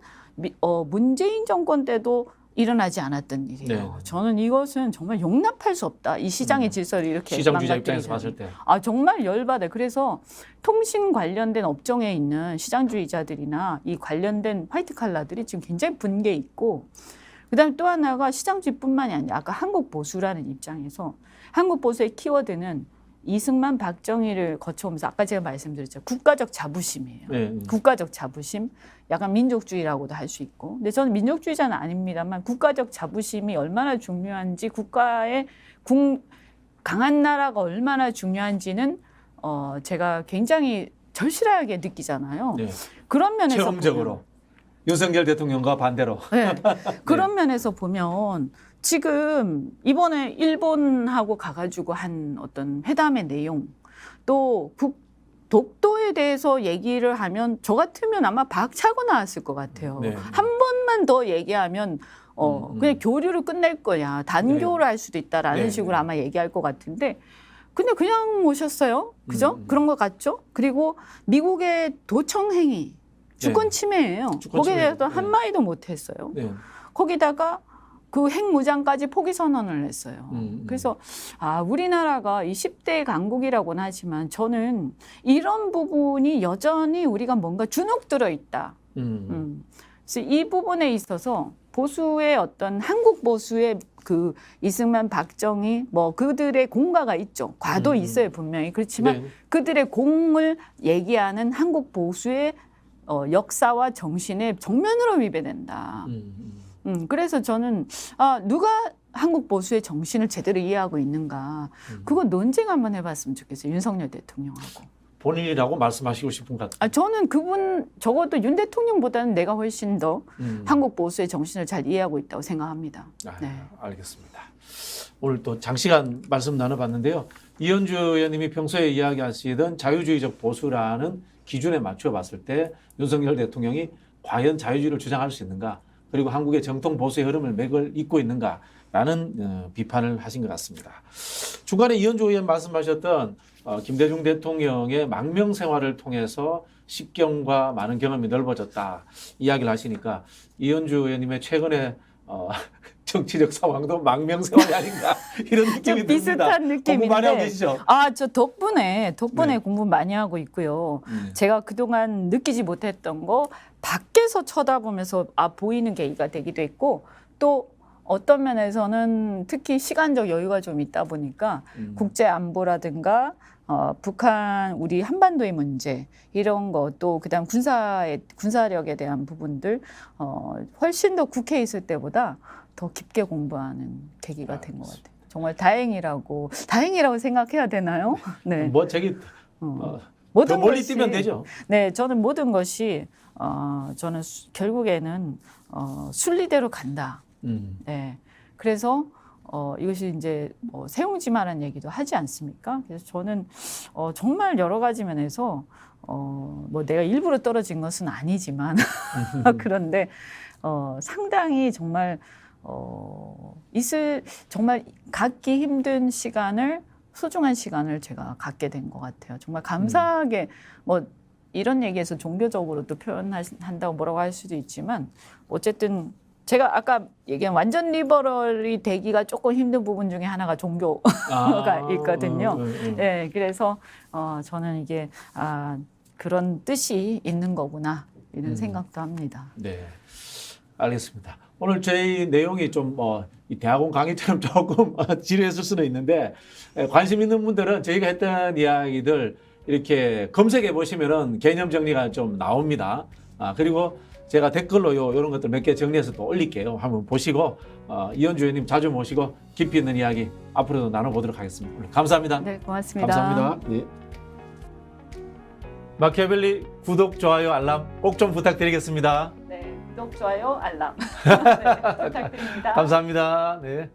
문재인 정권 때도 일어나지 않았던 일이에요. 네. 저는 이것은 정말 용납할 수 없다. 이 시장의 질서를 이렇게 시장주의자 입장에서 망가뜨리는. 봤을 때. 정말 열받아요. 그래서 통신 관련된 업종에 있는 시장주의자들이나 이 관련된 화이트 칼라들이 지금 굉장히 분개 있고, 그다음에 또 하나가 시장주의뿐만이 아니라 아까 한국 보수라는 입장에서 한국 보수의 키워드는 이승만, 박정희를 거쳐오면서 아까 제가 말씀드렸죠. 국가적 자부심이에요. 네. 국가적 자부심, 약간 민족주의라고도 할 수 있고. 근데 저는 민족주의자는 아닙니다만 국가적 자부심이 얼마나 중요한지, 국가의 강한 나라가 얼마나 중요한지는 제가 굉장히 절실하게 느끼잖아요. 네. 그런 면에서 체험적으로 윤석열 대통령과 반대로. 네. 그런 면에서 보면 지금 이번에 일본하고 가가지고 한 어떤 회담의 내용, 또 독도에 대해서 얘기를 하면 저 같으면 아마 박차고 나왔을 것 같아요. 네. 한 번만 더 얘기하면 그냥 교류를 끝낼 거야. 단교를 할 수도 있다라는 네. 식으로 아마 얘기할 것 같은데, 근데 그냥 오셨어요. 그죠? 그런 것 같죠? 그리고 미국의 도청 행위, 주권 침해예요. 주권 거기에 침해. 대해서 한마디도 못 했어요. 네. 거기다가 그 핵무장까지 포기 선언을 했어요. 그래서 우리나라가 이 10대 강국이라고는 하지만 저는 이런 부분이 여전히 우리가 뭔가 주눅 들어 있다. 그래서 이 부분에 있어서 보수의 어떤 한국 보수의 그 이승만, 박정희 뭐 그들의 공과가 있죠. 과도 있어요 분명히. 그렇지만 네. 그들의 공을 얘기하는 한국 보수의 역사와 정신에 정면으로 위배된다. 그래서 저는 누가 한국 보수의 정신을 제대로 이해하고 있는가, 그거 논쟁 한번 해봤으면 좋겠어요. 윤석열 대통령하고. 본인이라고 말씀하시고 싶은 것 같아요. 저는 그분 적어도 윤 대통령보다는 내가 훨씬 더 한국 보수의 정신을 잘 이해하고 있다고 생각합니다. 네. 알겠습니다. 오늘 또 장시간 말씀 나눠봤는데요. 이현주 의원님이 평소에 이야기하시던 자유주의적 보수라는 기준에 맞춰 봤을 때 윤석열 대통령이 과연 자유주의를 주장할 수 있는가, 그리고 한국의 정통 보수의 흐름을 맥을 잇고 있는가라는 비판을 하신 것 같습니다. 중간에 이현주 의원 말씀하셨던 김대중 대통령의 망명 생활을 통해서 식경과 많은 경험이 넓어졌다 이야기를 하시니까 이현주 의원님의 최근에 정치적 상황도 망명 생활이 아닌가 이런 느낌이 듭니다. 비슷한 느낌인데. 공부 많이 하고 계시죠? 저 덕분에 네. 공부 많이 하고 있고요. 제가 그동안 느끼지 못했던 거 밖에서 쳐다보면서 보이는 계기가 되기도 했고, 또 어떤 면에서는 특히 시간적 여유가 좀 있다 보니까 국제 안보라든가 북한, 우리 한반도의 문제 이런 거, 또 그다음 군사력에 대한 부분들 훨씬 더 국회에 있을 때보다 더 깊게 공부하는 계기가 된 것 같아요. 정말 다행이라고 생각해야 되나요? 네. 뭐 저기 모든 더 멀리 것이, 뛰면 되죠. 네, 저는 모든 것이 저는 결국에는 순리대로 간다. 네. 그래서 이것이 이제 뭐 세웅지마라는 얘기도 하지 않습니까? 그래서 저는 정말 여러 가지 면에서 뭐 내가 일부러 떨어진 것은 아니지만 그런데 상당히 정말 정말 갖기 힘든 시간을 소중한 시간을 제가 갖게 된 것 같아요. 정말 감사하게 뭐 이런 얘기에서 종교적으로 또 표현한다고 뭐라고 할 수도 있지만 어쨌든 제가 아까 얘기한 완전 리버럴이 되기가 조금 힘든 부분 중에 하나가 종교가 있거든요. 네, 그래서 저는 이게 그런 뜻이 있는 거구나 이런 생각도 합니다. 네, 알겠습니다. 오늘 저희 내용이 좀 이 대학원 강의처럼 조금 지루했을 수도 있는데 관심 있는 분들은 저희가 했던 이야기들 이렇게 검색해 보시면은 개념 정리가 좀 나옵니다. 그리고 제가 댓글로 이런 것들 몇 개 정리해서 또 올릴게요. 한번 보시고 이현주 의원님 자주 모시고 깊이 있는 이야기 앞으로도 나눠보도록 하겠습니다. 오늘 감사합니다. 네, 고맙습니다. 감사합니다. 네. 마키아벨리 구독, 좋아요, 알람 꼭 좀 부탁드리겠습니다. 네, 구독, 좋아요, 알람 네, 부탁드립니다. 감사합니다. 네.